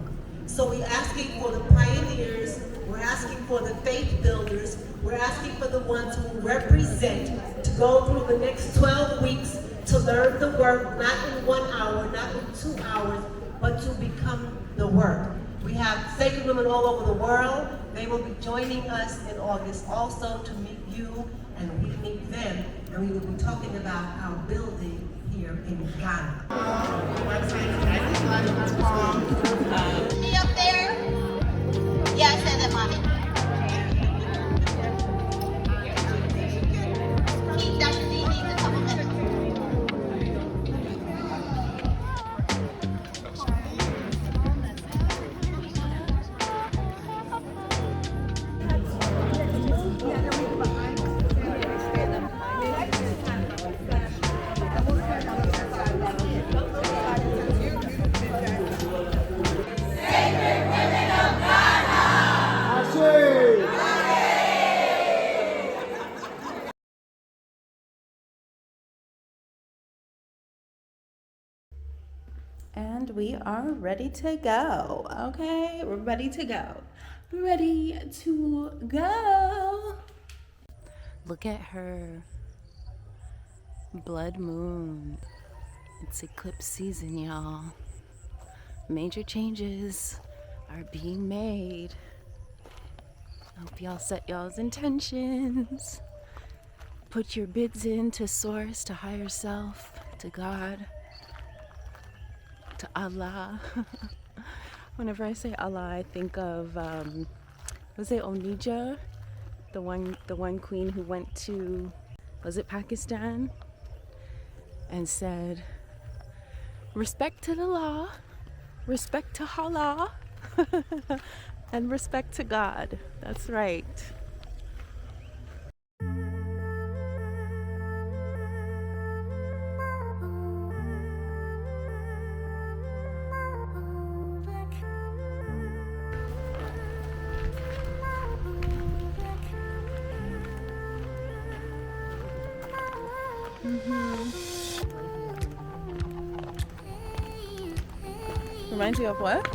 So we're asking for the pioneers, we're asking for the faith builders, we're asking for the ones who represent to go through the next 12 weeks to learn the work, not in 1 hour, not in 2 hours, but to become the work. We have sacred women all over the world. They will be joining us in August also to meet you, and we meet them, and we will be talking about our building here in Ghana. Me up there? Yeah, I said that, Mommy. Dr. D needs a couple minutes. And we are ready to go. Okay, we're ready to go. Ready to go. Look at her. Blood moon. It's eclipse season, y'all. Major changes are being made. I hope y'all set y'all's intentions. Put your bids in to source, to higher self, to God, to Allah. Whenever I say Allah, I think of was it Onija, the one queen who went to, was it Pakistan, and said, respect to the law, respect to Allah, and respect to God. That's right. Reminds you of what?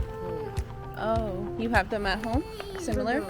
Oh, you have them at home? Similar?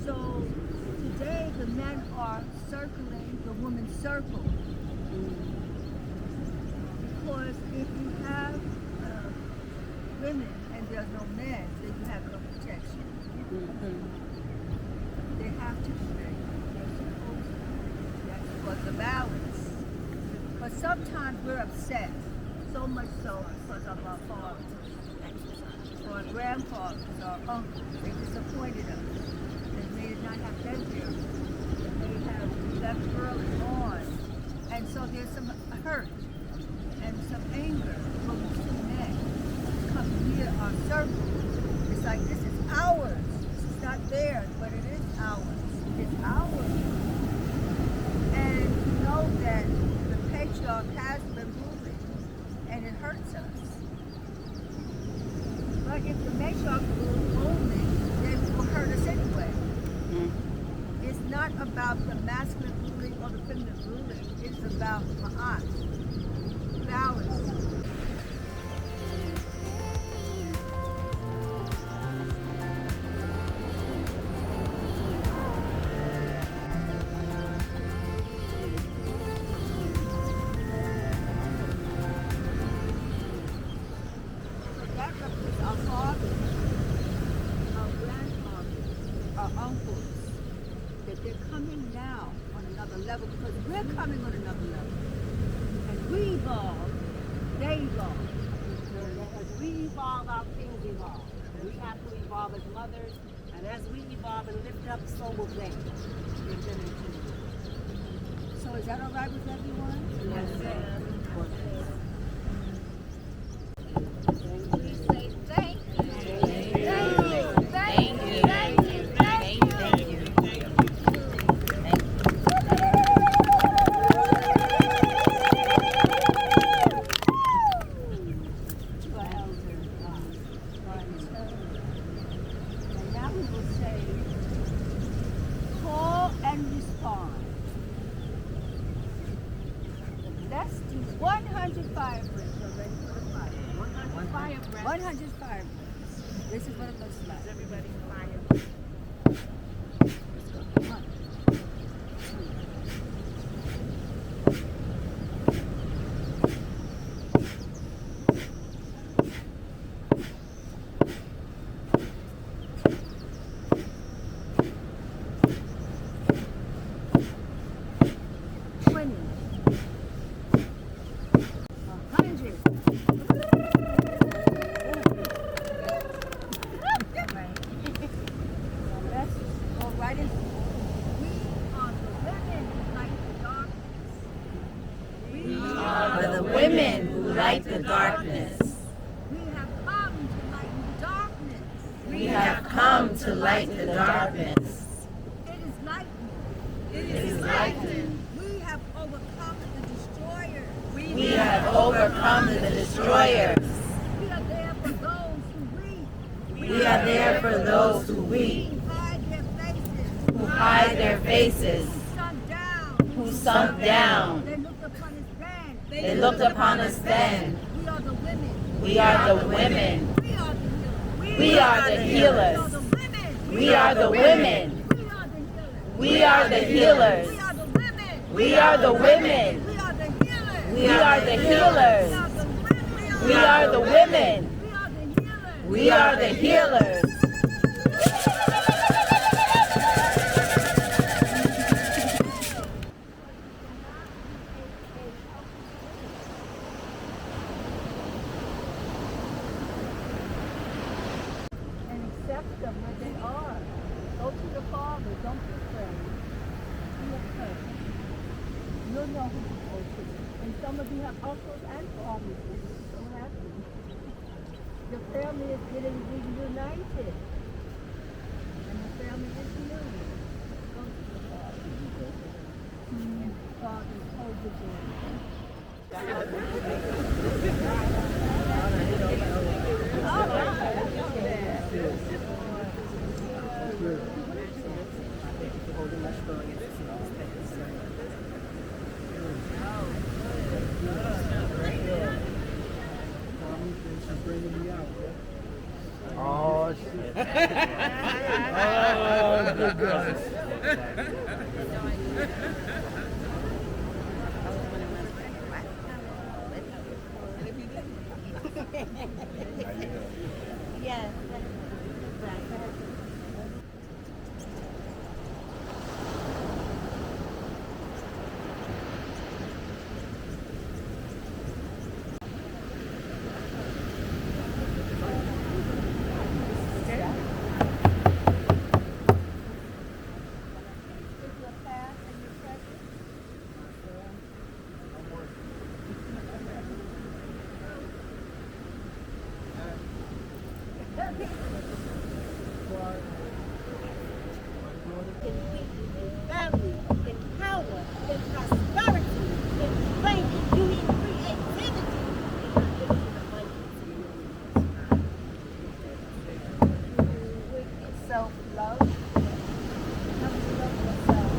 So today the men are circling the woman's circle. Because if you have women and there's no men, then you have no protection. They have to be married. They're supposed to. That's for the balance. But sometimes we're upset, so much so because of our fathers, or our grandfathers, or uncles. They disappointed us. They may not have been there. They may have left early on. And so there's some hurt and some anger when we see men come near our circle. It's like, this is ours. This is not theirs, but it is ours. It's ours. And you know that the patriarch has been ruling, and it hurts us. But if the matriarch rules only, then it will hurt us anyway. It's not about the masculine ruling or the feminine ruling. It's about ma'at, balance. So that represents our fathers, our grandfathers, our uncles. That they're coming now on another level because we're coming on another level. And we evolve, they evolve. As we evolve, our kings evolve. We have to evolve as mothers, and as we evolve and lift up, so will they. So is that all right with everyone? Yes, ma'am. Please say thank you. Thank you. Thank you. Thank you. Thank you. Thank you. And now we will say, call and respond. Let's do 100 fire breaths. We're ready for the fire. 100 fire breaths. 100 fire breaths. This is what it looks like. Everybody fire. Let's go. 1, 20, 100. light in. We are the women who light the darkness. We are the women who light the darkness. We have come to light the darkness. We have come to light the darkness. It is lightened. It is lightened. We have overcome the destroyers. We have overcome the destroyers. We are there for those who weep. We are there for those who weep, Who hide their faces. who hide their faces, Who sunk down. who sunk down. They looked upon us then. They looked upon us then. We are the women. We are the women. We are the healers. We are the women. We are the healers. We are the women. We are the healers. We are the women. We are the healers. And accept them where they are. Go to the Father. Don't be afraid. Be afraid. You'll know who to go to. And some of you have uncles and fathers. I'm so happy. Your family is getting reunited. And the family is new. Go to the Father. And the Father hold the door. Oh, shit. Oh, good goodness. Yes. Family, in power, in prosperity, in strength, you need creativity. With self-love, come to love yourself.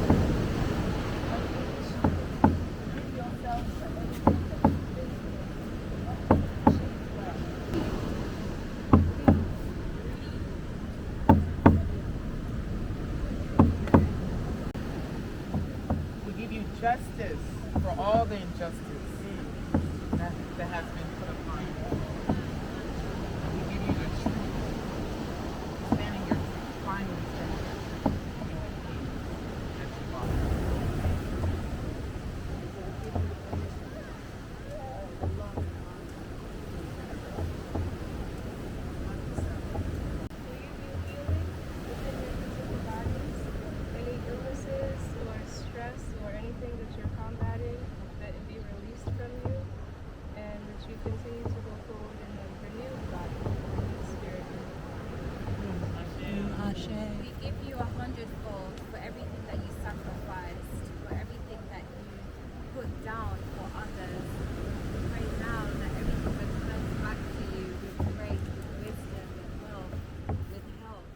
Give yourself for everything that We give you justice for all the injustice that has been put upon you. We give you the truth, standing your truth, finally standing your truth, being the king that you are. Any illnesses or stress or anything that you're combating, that it be released from you, and that you continue to go forward in a renewed body, renewed spirit. We give you 100-fold for everything that you sacrificed, for everything that you put down for others. We pray now that everything returns back to you with grace, with wisdom, with wealth, with health.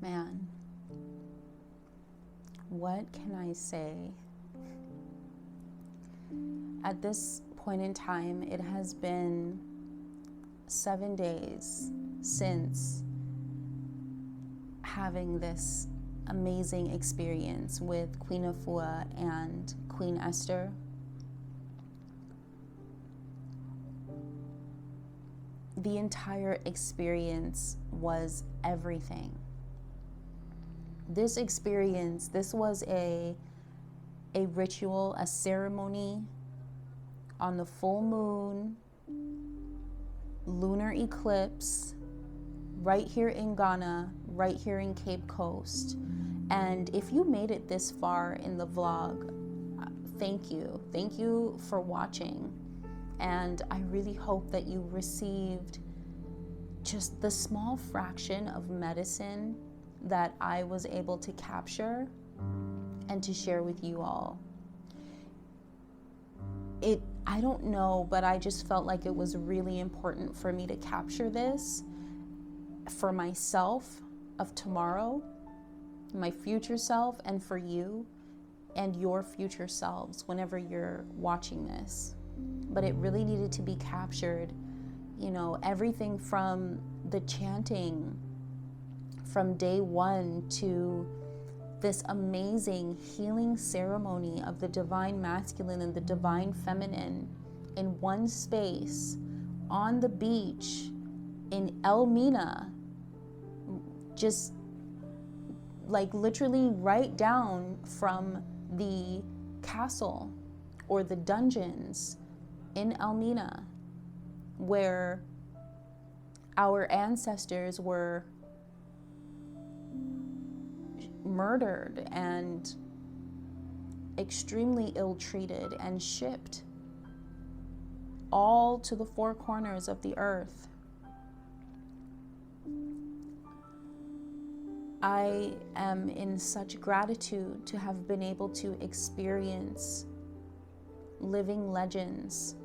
Man, what can I say? At this point in time, it has been 7 days since having this amazing experience with Queen Afua and Queen Esther. The entire experience was everything. This experience, this was a ritual, a ceremony on the full moon, lunar eclipse, right here in Ghana, right here in Cape Coast. And if you made it this far in the vlog, thank you. Thank you for watching. And I really hope that you received just the small fraction of medicine that I was able to capture and to share with you all. I don't know, but I just felt like it was really important for me to capture this for myself of tomorrow, my future self, and for you and your future selves whenever you're watching this. But it really needed to be captured, you know, everything from the chanting from day one to this amazing healing ceremony of the divine masculine and the divine feminine in one space on the beach in Elmina, just like literally right down from the castle or the dungeons in Elmina, where our ancestors were murdered and extremely ill-treated and shipped all to the four corners of the earth. I am in such gratitude to have been able to experience living legends.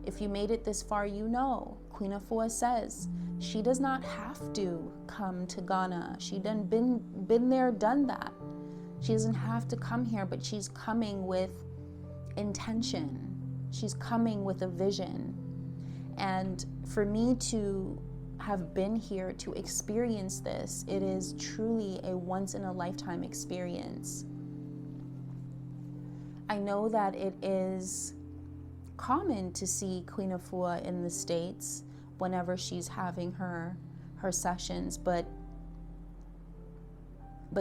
If you made it this far, you know, Queen Afua says she does not have to come to Ghana. She done been there, done that. She doesn't have to come here, but she's coming with intention. She's coming with a vision. And for me to have been here to experience this, it is truly a once-in-a-lifetime experience. I know that it is common to see Queen Afua in the States whenever she's having her sessions, but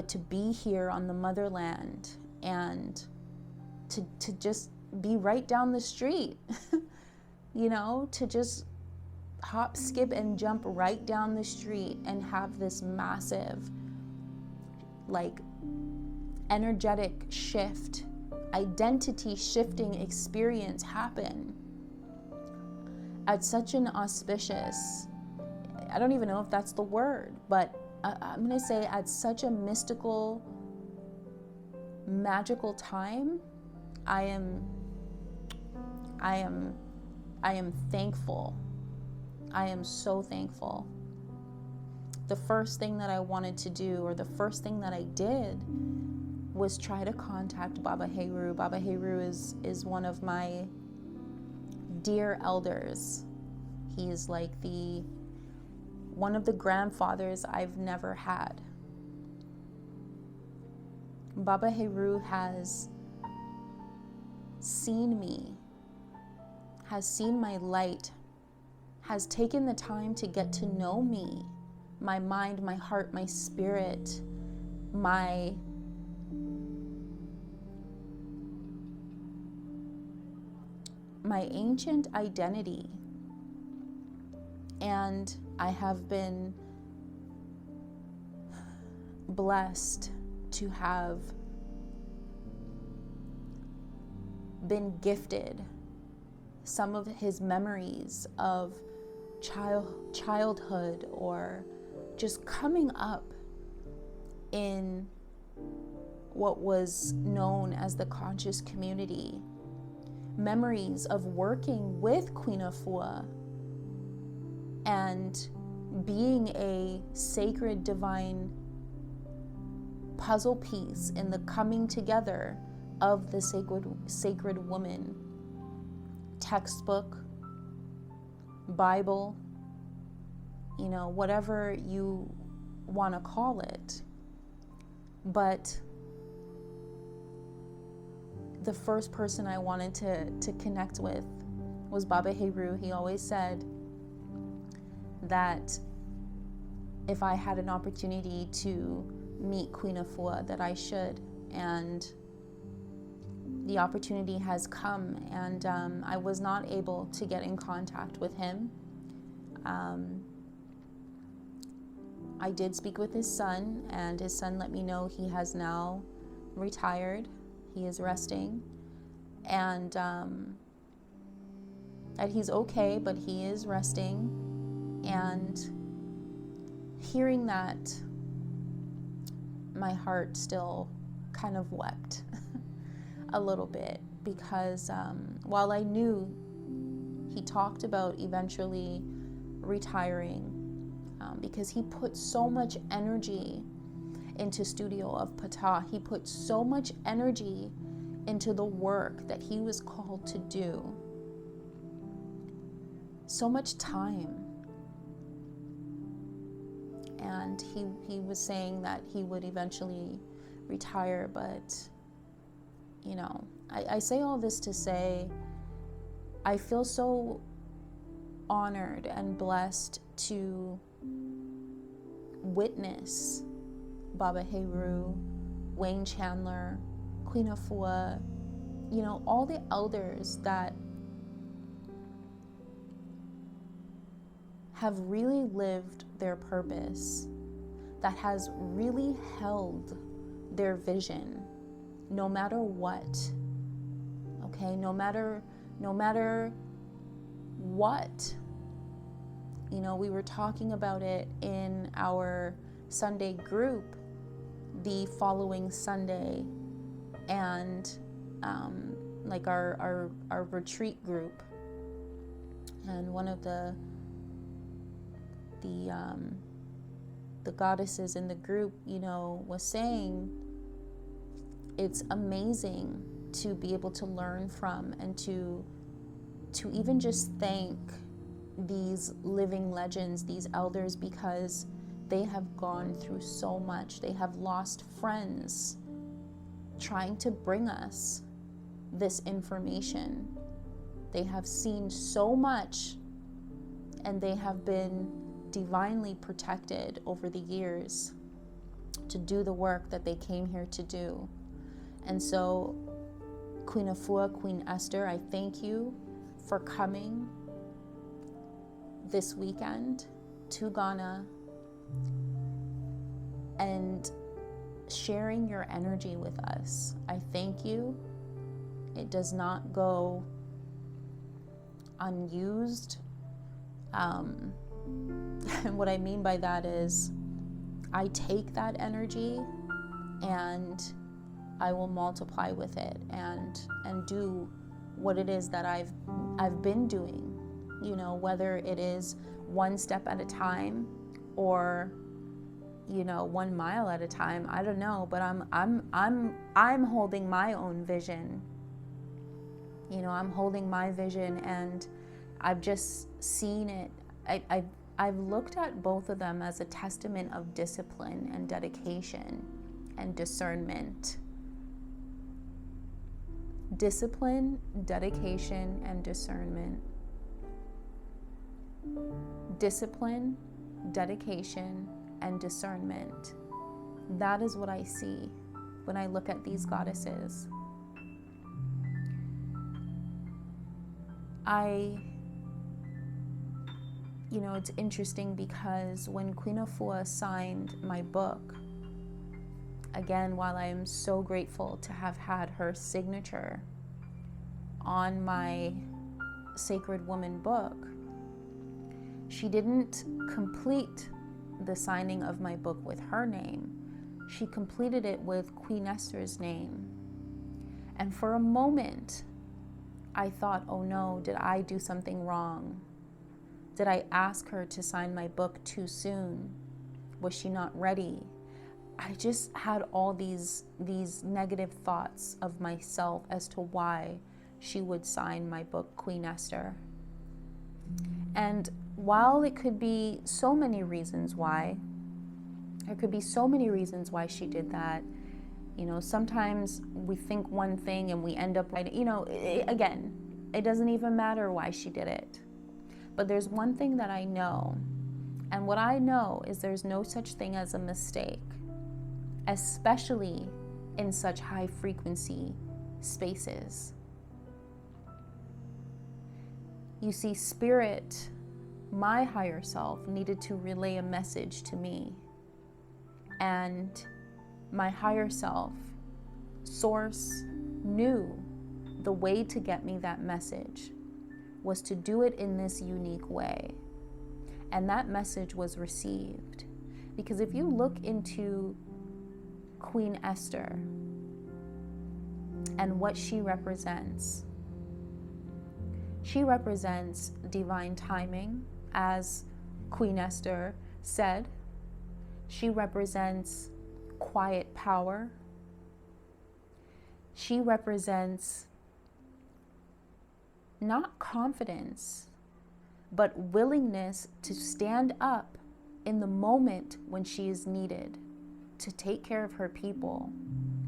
to be here on the motherland and to just be right down the street, you know, to just hop, skip, and jump right down the street and have this massive, like, energetic shift, identity shifting experience happen at such an auspicious, I don't even know if that's the word, but I'm gonna say at such a mystical, magical time. I am thankful. I am so thankful. The first thing that I wanted to do, or the first thing that I did, was try to contact Baba Heru. Baba Heru is one of my dear elders. He is like one of the grandfathers I've never had. Baba Heru has seen me, has seen my light, has taken the time to get to know me, my mind, my heart, my spirit, my ancient identity. And I have been blessed to have been gifted some of his memories of childhood, or just coming up in what was known as the conscious community. Memories of working with Queen Afua and being a sacred divine puzzle piece in the coming together of the sacred woman. Textbook, Bible, you know, whatever you want to call it. But the first person I wanted to connect with was Baba Heru. He always said that if I had an opportunity to meet Queen Afua, that I should. And the opportunity has come, and I was not able to get in contact with him. I did speak with his son, and his son let me know he has now retired. He is resting, and that he's okay, but he is resting. And hearing that, my heart still kind of wept a little bit, because while I knew he talked about eventually retiring, because he put so much energy into Studio of Ptah, he put so much energy into the work that he was called to do, so much time. And he was saying that he would eventually retire, but you know, I say all this to say I feel so honored and blessed to witness Baba Heru, Wayne Chandler, Queen Afua, you know, all the elders that have really lived their purpose, that has really held their vision, no matter what, okay, no matter what. You know, we were talking about it in our Sunday group the following Sunday, and like our retreat group, and one of the goddesses in the group, you know, was saying it's amazing to be able to learn from and to even just thank these living legends, these elders, because they have gone through so much. They have lost friends trying to bring us this information. They have seen so much, and they have been divinely protected over the years to do the work that they came here to do. And so, Queen Afua, Queen Esther, I thank you for coming this weekend to Ghana and sharing your energy with us. I thank you. It does not go unused. And what I mean by that is I take that energy and I will multiply with it and do what it is that I've been doing, you know, whether it is one step at a time or, you know, 1 mile at a time. I don't know, but I'm holding my own vision. You know, I'm holding my vision, and I've just seen it. I've looked at both of them as a testament of discipline and dedication and discernment. Discipline, dedication, and discernment. Discipline, dedication, and discernment. That is what I see when I look at these goddesses. You know, it's interesting because when Queen Afua signed my book, again, while I am so grateful to have had her signature on my Sacred Woman book, she didn't complete the signing of my book with her name. She completed it with Queen Esther's name. And for a moment, I thought, oh no, did I do something wrong? Did I ask her to sign my book too soon? Was she not ready? I just had all these negative thoughts of myself as to why she would sign my book, Queen Esther. And while it could be so many reasons why, there could be so many reasons why she did that. You know, sometimes we think one thing and we end up right, you know, again, it doesn't even matter why she did it. But there's one thing that I know, and what I know is there's no such thing as a mistake, especially in such high frequency spaces. You see, Spirit, my higher self, needed to relay a message to me. And my higher self, Source, knew the way to get me that message was to do it in this unique way. And that message was received. Because if you look into Queen Esther and what she represents divine timing, as Queen Esther said. She represents quiet power. She represents not confidence, but willingness to stand up in the moment when she is needed, to take care of her people,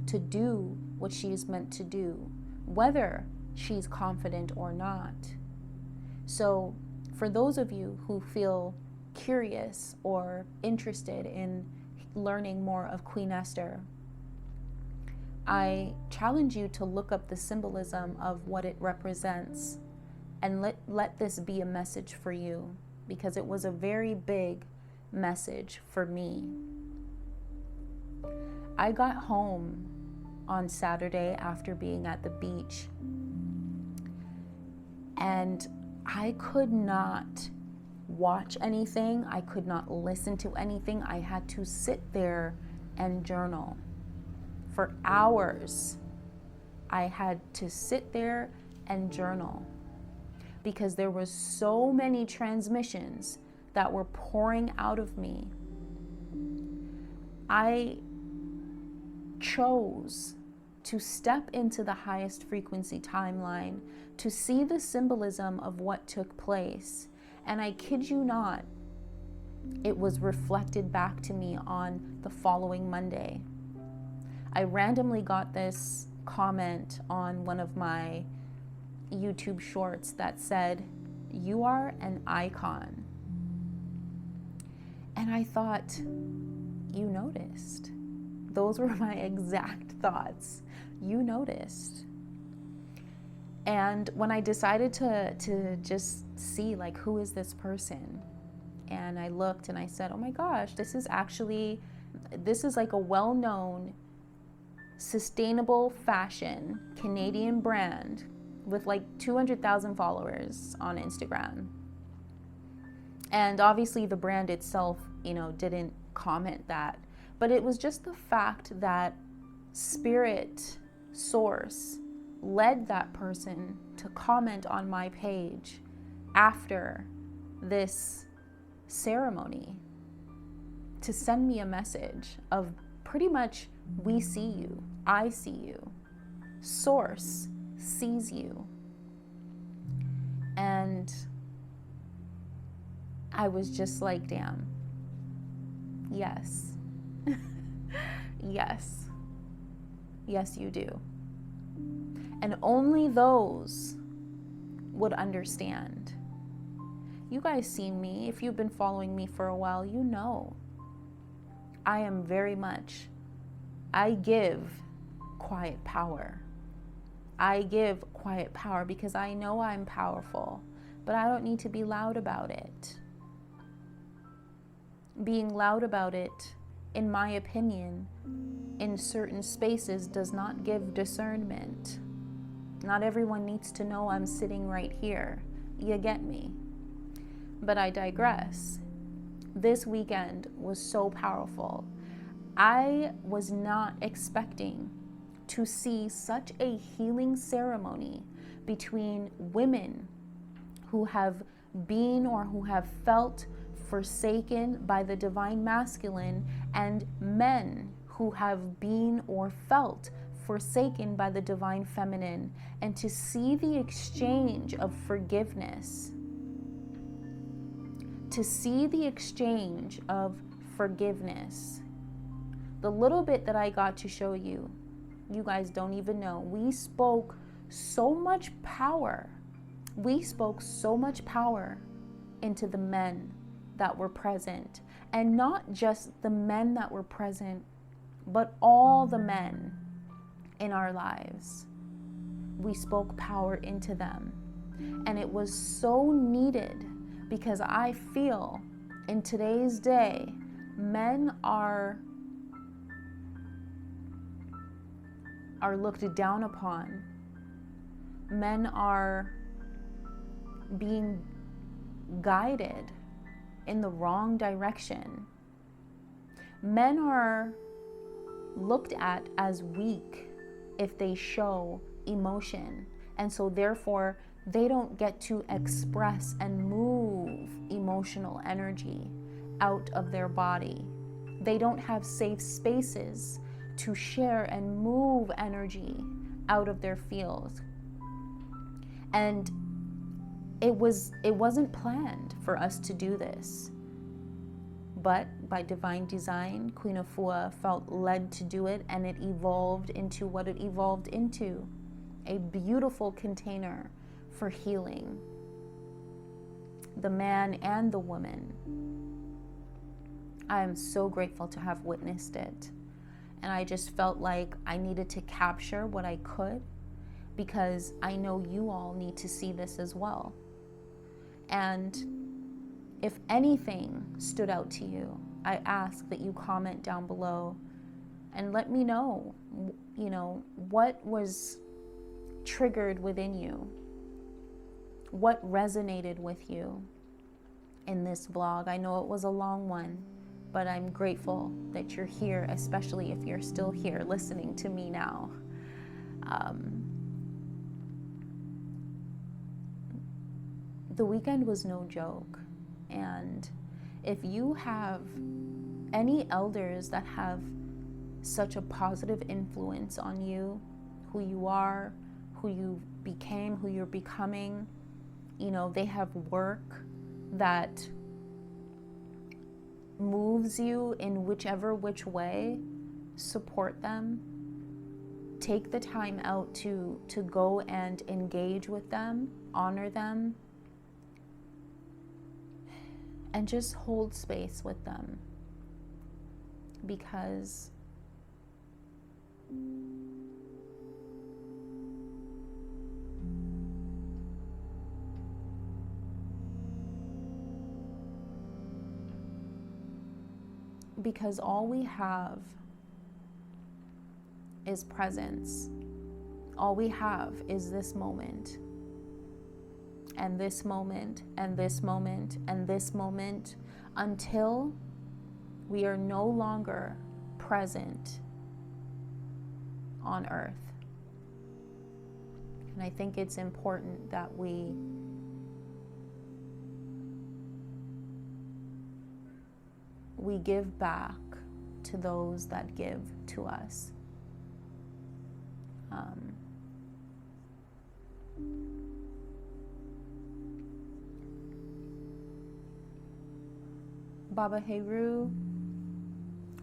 to do what she is meant to do, whether she's confident or not. So for those of you who feel curious or interested in learning more of Queen Esther, I challenge you to look up the symbolism of what it represents and let this be a message for you, because it was a very big message for me. I got home on Saturday after being at the beach, and I could not watch anything. I could not listen to anything. I had to sit there and journal for hours. I had to sit there and journal because there were so many transmissions that were pouring out of me. I chose to step into the highest frequency timeline to see the symbolism of what took place. And I kid you not, it was reflected back to me on the following Monday. I randomly got this comment on one of my YouTube shorts that said, "You are an icon." And I thought, you noticed. Those were my exact thoughts. You noticed. And when I decided to just see, like, who is this person? And I looked and I said, oh my gosh, this is like a well-known sustainable fashion Canadian brand with like 200,000 followers on Instagram. And obviously the brand itself, didn't comment that, but it was just the fact that Spirit Source led that person to comment on my page after this ceremony to send me a message of pretty much, we see you, I see you, Source sees you. And I was just like, damn, yes, yes, yes you do. And only those would understand. You guys seen me, if you've been following me for a while, you know I am very much, I give quiet power. I give quiet power because I know I'm powerful, but I don't need to be loud about it. Being loud about it, in my opinion, in certain spaces does not give discernment. Not everyone needs to know I'm sitting right here. You get me? But I digress. This weekend was so powerful. I was not expecting to see such a healing ceremony between women who have been or who have felt forsaken by the divine masculine and men who have been or felt forsaken by the divine feminine, and to see the exchange of forgiveness. To see the exchange of forgiveness. The little bit that I got to show you, you guys don't even know. We spoke so much power. We spoke so much power into the men that were present. And not just the men that were present, but all the men in our lives. We spoke power into them. And it was so needed, because I feel in today's day, men are looked down upon. Men are being guided in the wrong direction. Men are looked at as weak if they show emotion, and so therefore they don't get to express and move emotional energy out of their body. They don't have safe spaces to share and move energy out of their field. And it wasn't planned for us to do this. But by divine design, Queen Afua felt led to do it, and it evolved into what it evolved into. A beautiful container for healing the man and the woman. I am so grateful to have witnessed it. And I just felt like I needed to capture what I could, because I know you all need to see this as well. And if anything stood out to you, I ask that you comment down below and let me know, what was triggered within you, what resonated with you in this vlog. I know it was a long one, but I'm grateful that you're here, especially if you're still here listening to me now. The weekend was no joke, and if you have any elders that have such a positive influence on you, who you are, who you became, who you're becoming, they have work that moves you in which way, support them. Take the time out to go and engage with them, honor them, and just hold space with them. Because all we have is presence. All we have is this moment, and this moment, and this moment, and this moment, until we are no longer present on earth. And I think it's important that we give back to those that give to us. Baba Heru,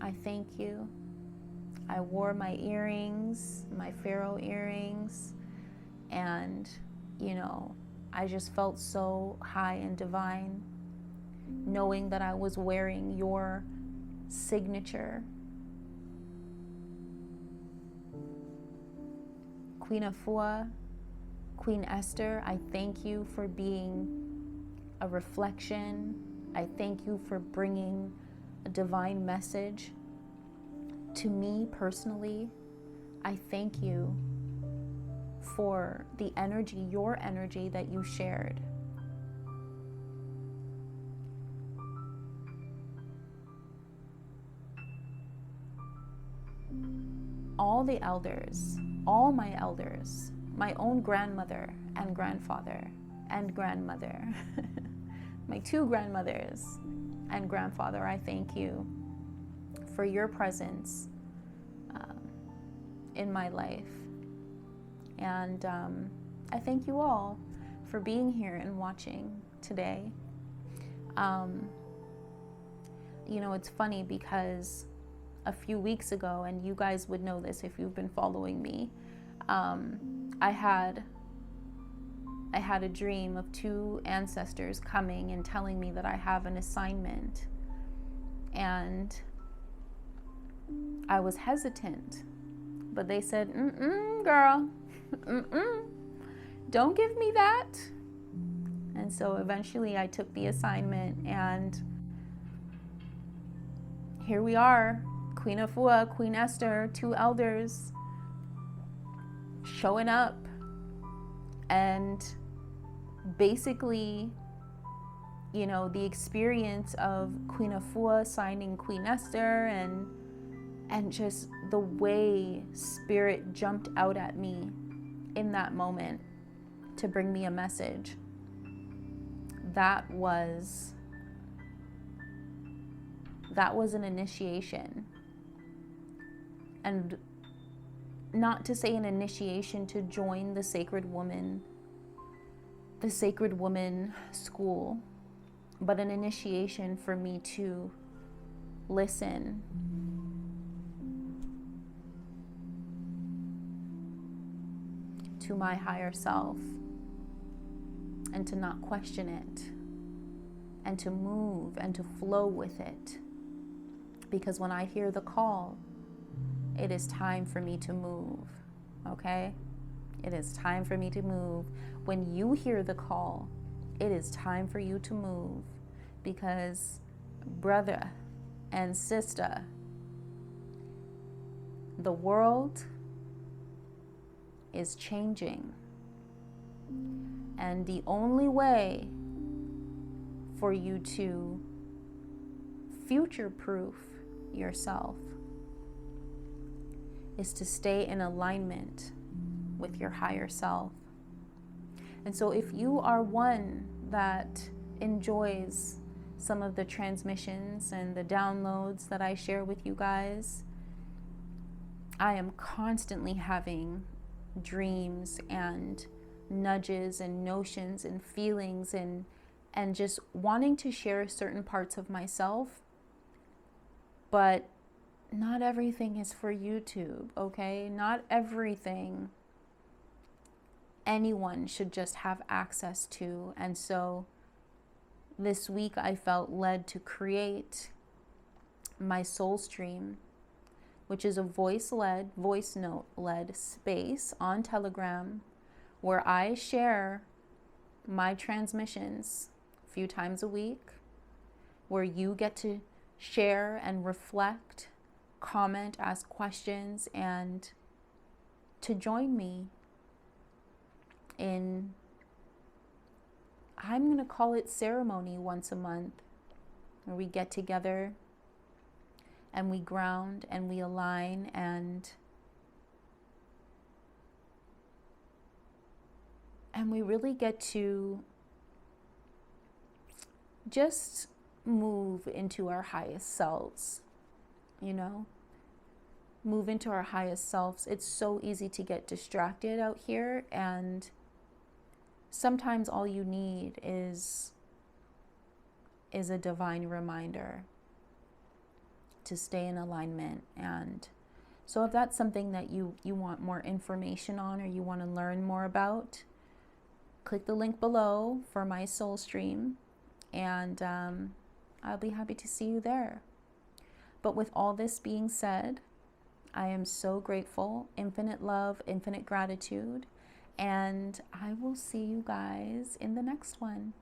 I thank you. I wore my earrings, my pharaoh earrings, and I just felt so high and divine, knowing that I was wearing your signature. Queen Afua, Queen Esther, I thank you for being a reflection. I thank you for bringing a divine message to me personally. I thank you for the energy, your energy that you shared. All the elders, all my elders, my own grandmother and grandfather and grandmother, my two grandmothers and grandfather, I thank you for your presence in my life. And I thank you all for being here and watching today. You know, it's funny because a few weeks ago, and you guys would know this if you've been following me, I had a dream of two ancestors coming and telling me that I have an assignment. And I was hesitant, but they said, girl, don't give me that. And so eventually I took the assignment, and here we are, Queen Afua, Queen Esther, two elders showing up and basically, you know, the experience of Queen Afua signing Queen Esther and just the way Spirit jumped out at me in that moment to bring me a message. That was an initiation. And not to say an initiation to join the Sacred Woman school, but an initiation for me to listen to my higher self and to not question it and to move and to flow with it. Because when I hear the call, it is time for me to move, okay? It is time for me to move. When you hear the call, it is time for you to move, because brother and sister, the world is changing. And the only way for you to future-proof yourself is to stay in alignment with your higher self. And so if you are one that enjoys some of the transmissions and the downloads that I share with you guys, I am constantly having dreams and nudges and notions and feelings and just wanting to share certain parts of myself. But not everything is for YouTube, okay? Not everything anyone should just have access to. And so this week I felt led to create my soul stream, which is a voice note led space on Telegram, where I share my transmissions a few times a week, where you get to share and reflect, comment, ask questions, and to join me in, I'm going to call it ceremony once a month, where we get together and we ground and we align and we really get to just move into our highest selves, you know? Move into our highest selves. It's so easy to get distracted out here, and sometimes all you need is a divine reminder to stay in alignment. And so if that's something that you want more information on, or you want to learn more about, click the link below for my soul stream, and I'll be happy to see you there. But with all this being said, I am so grateful, infinite love, infinite gratitude, and I will see you guys in the next one.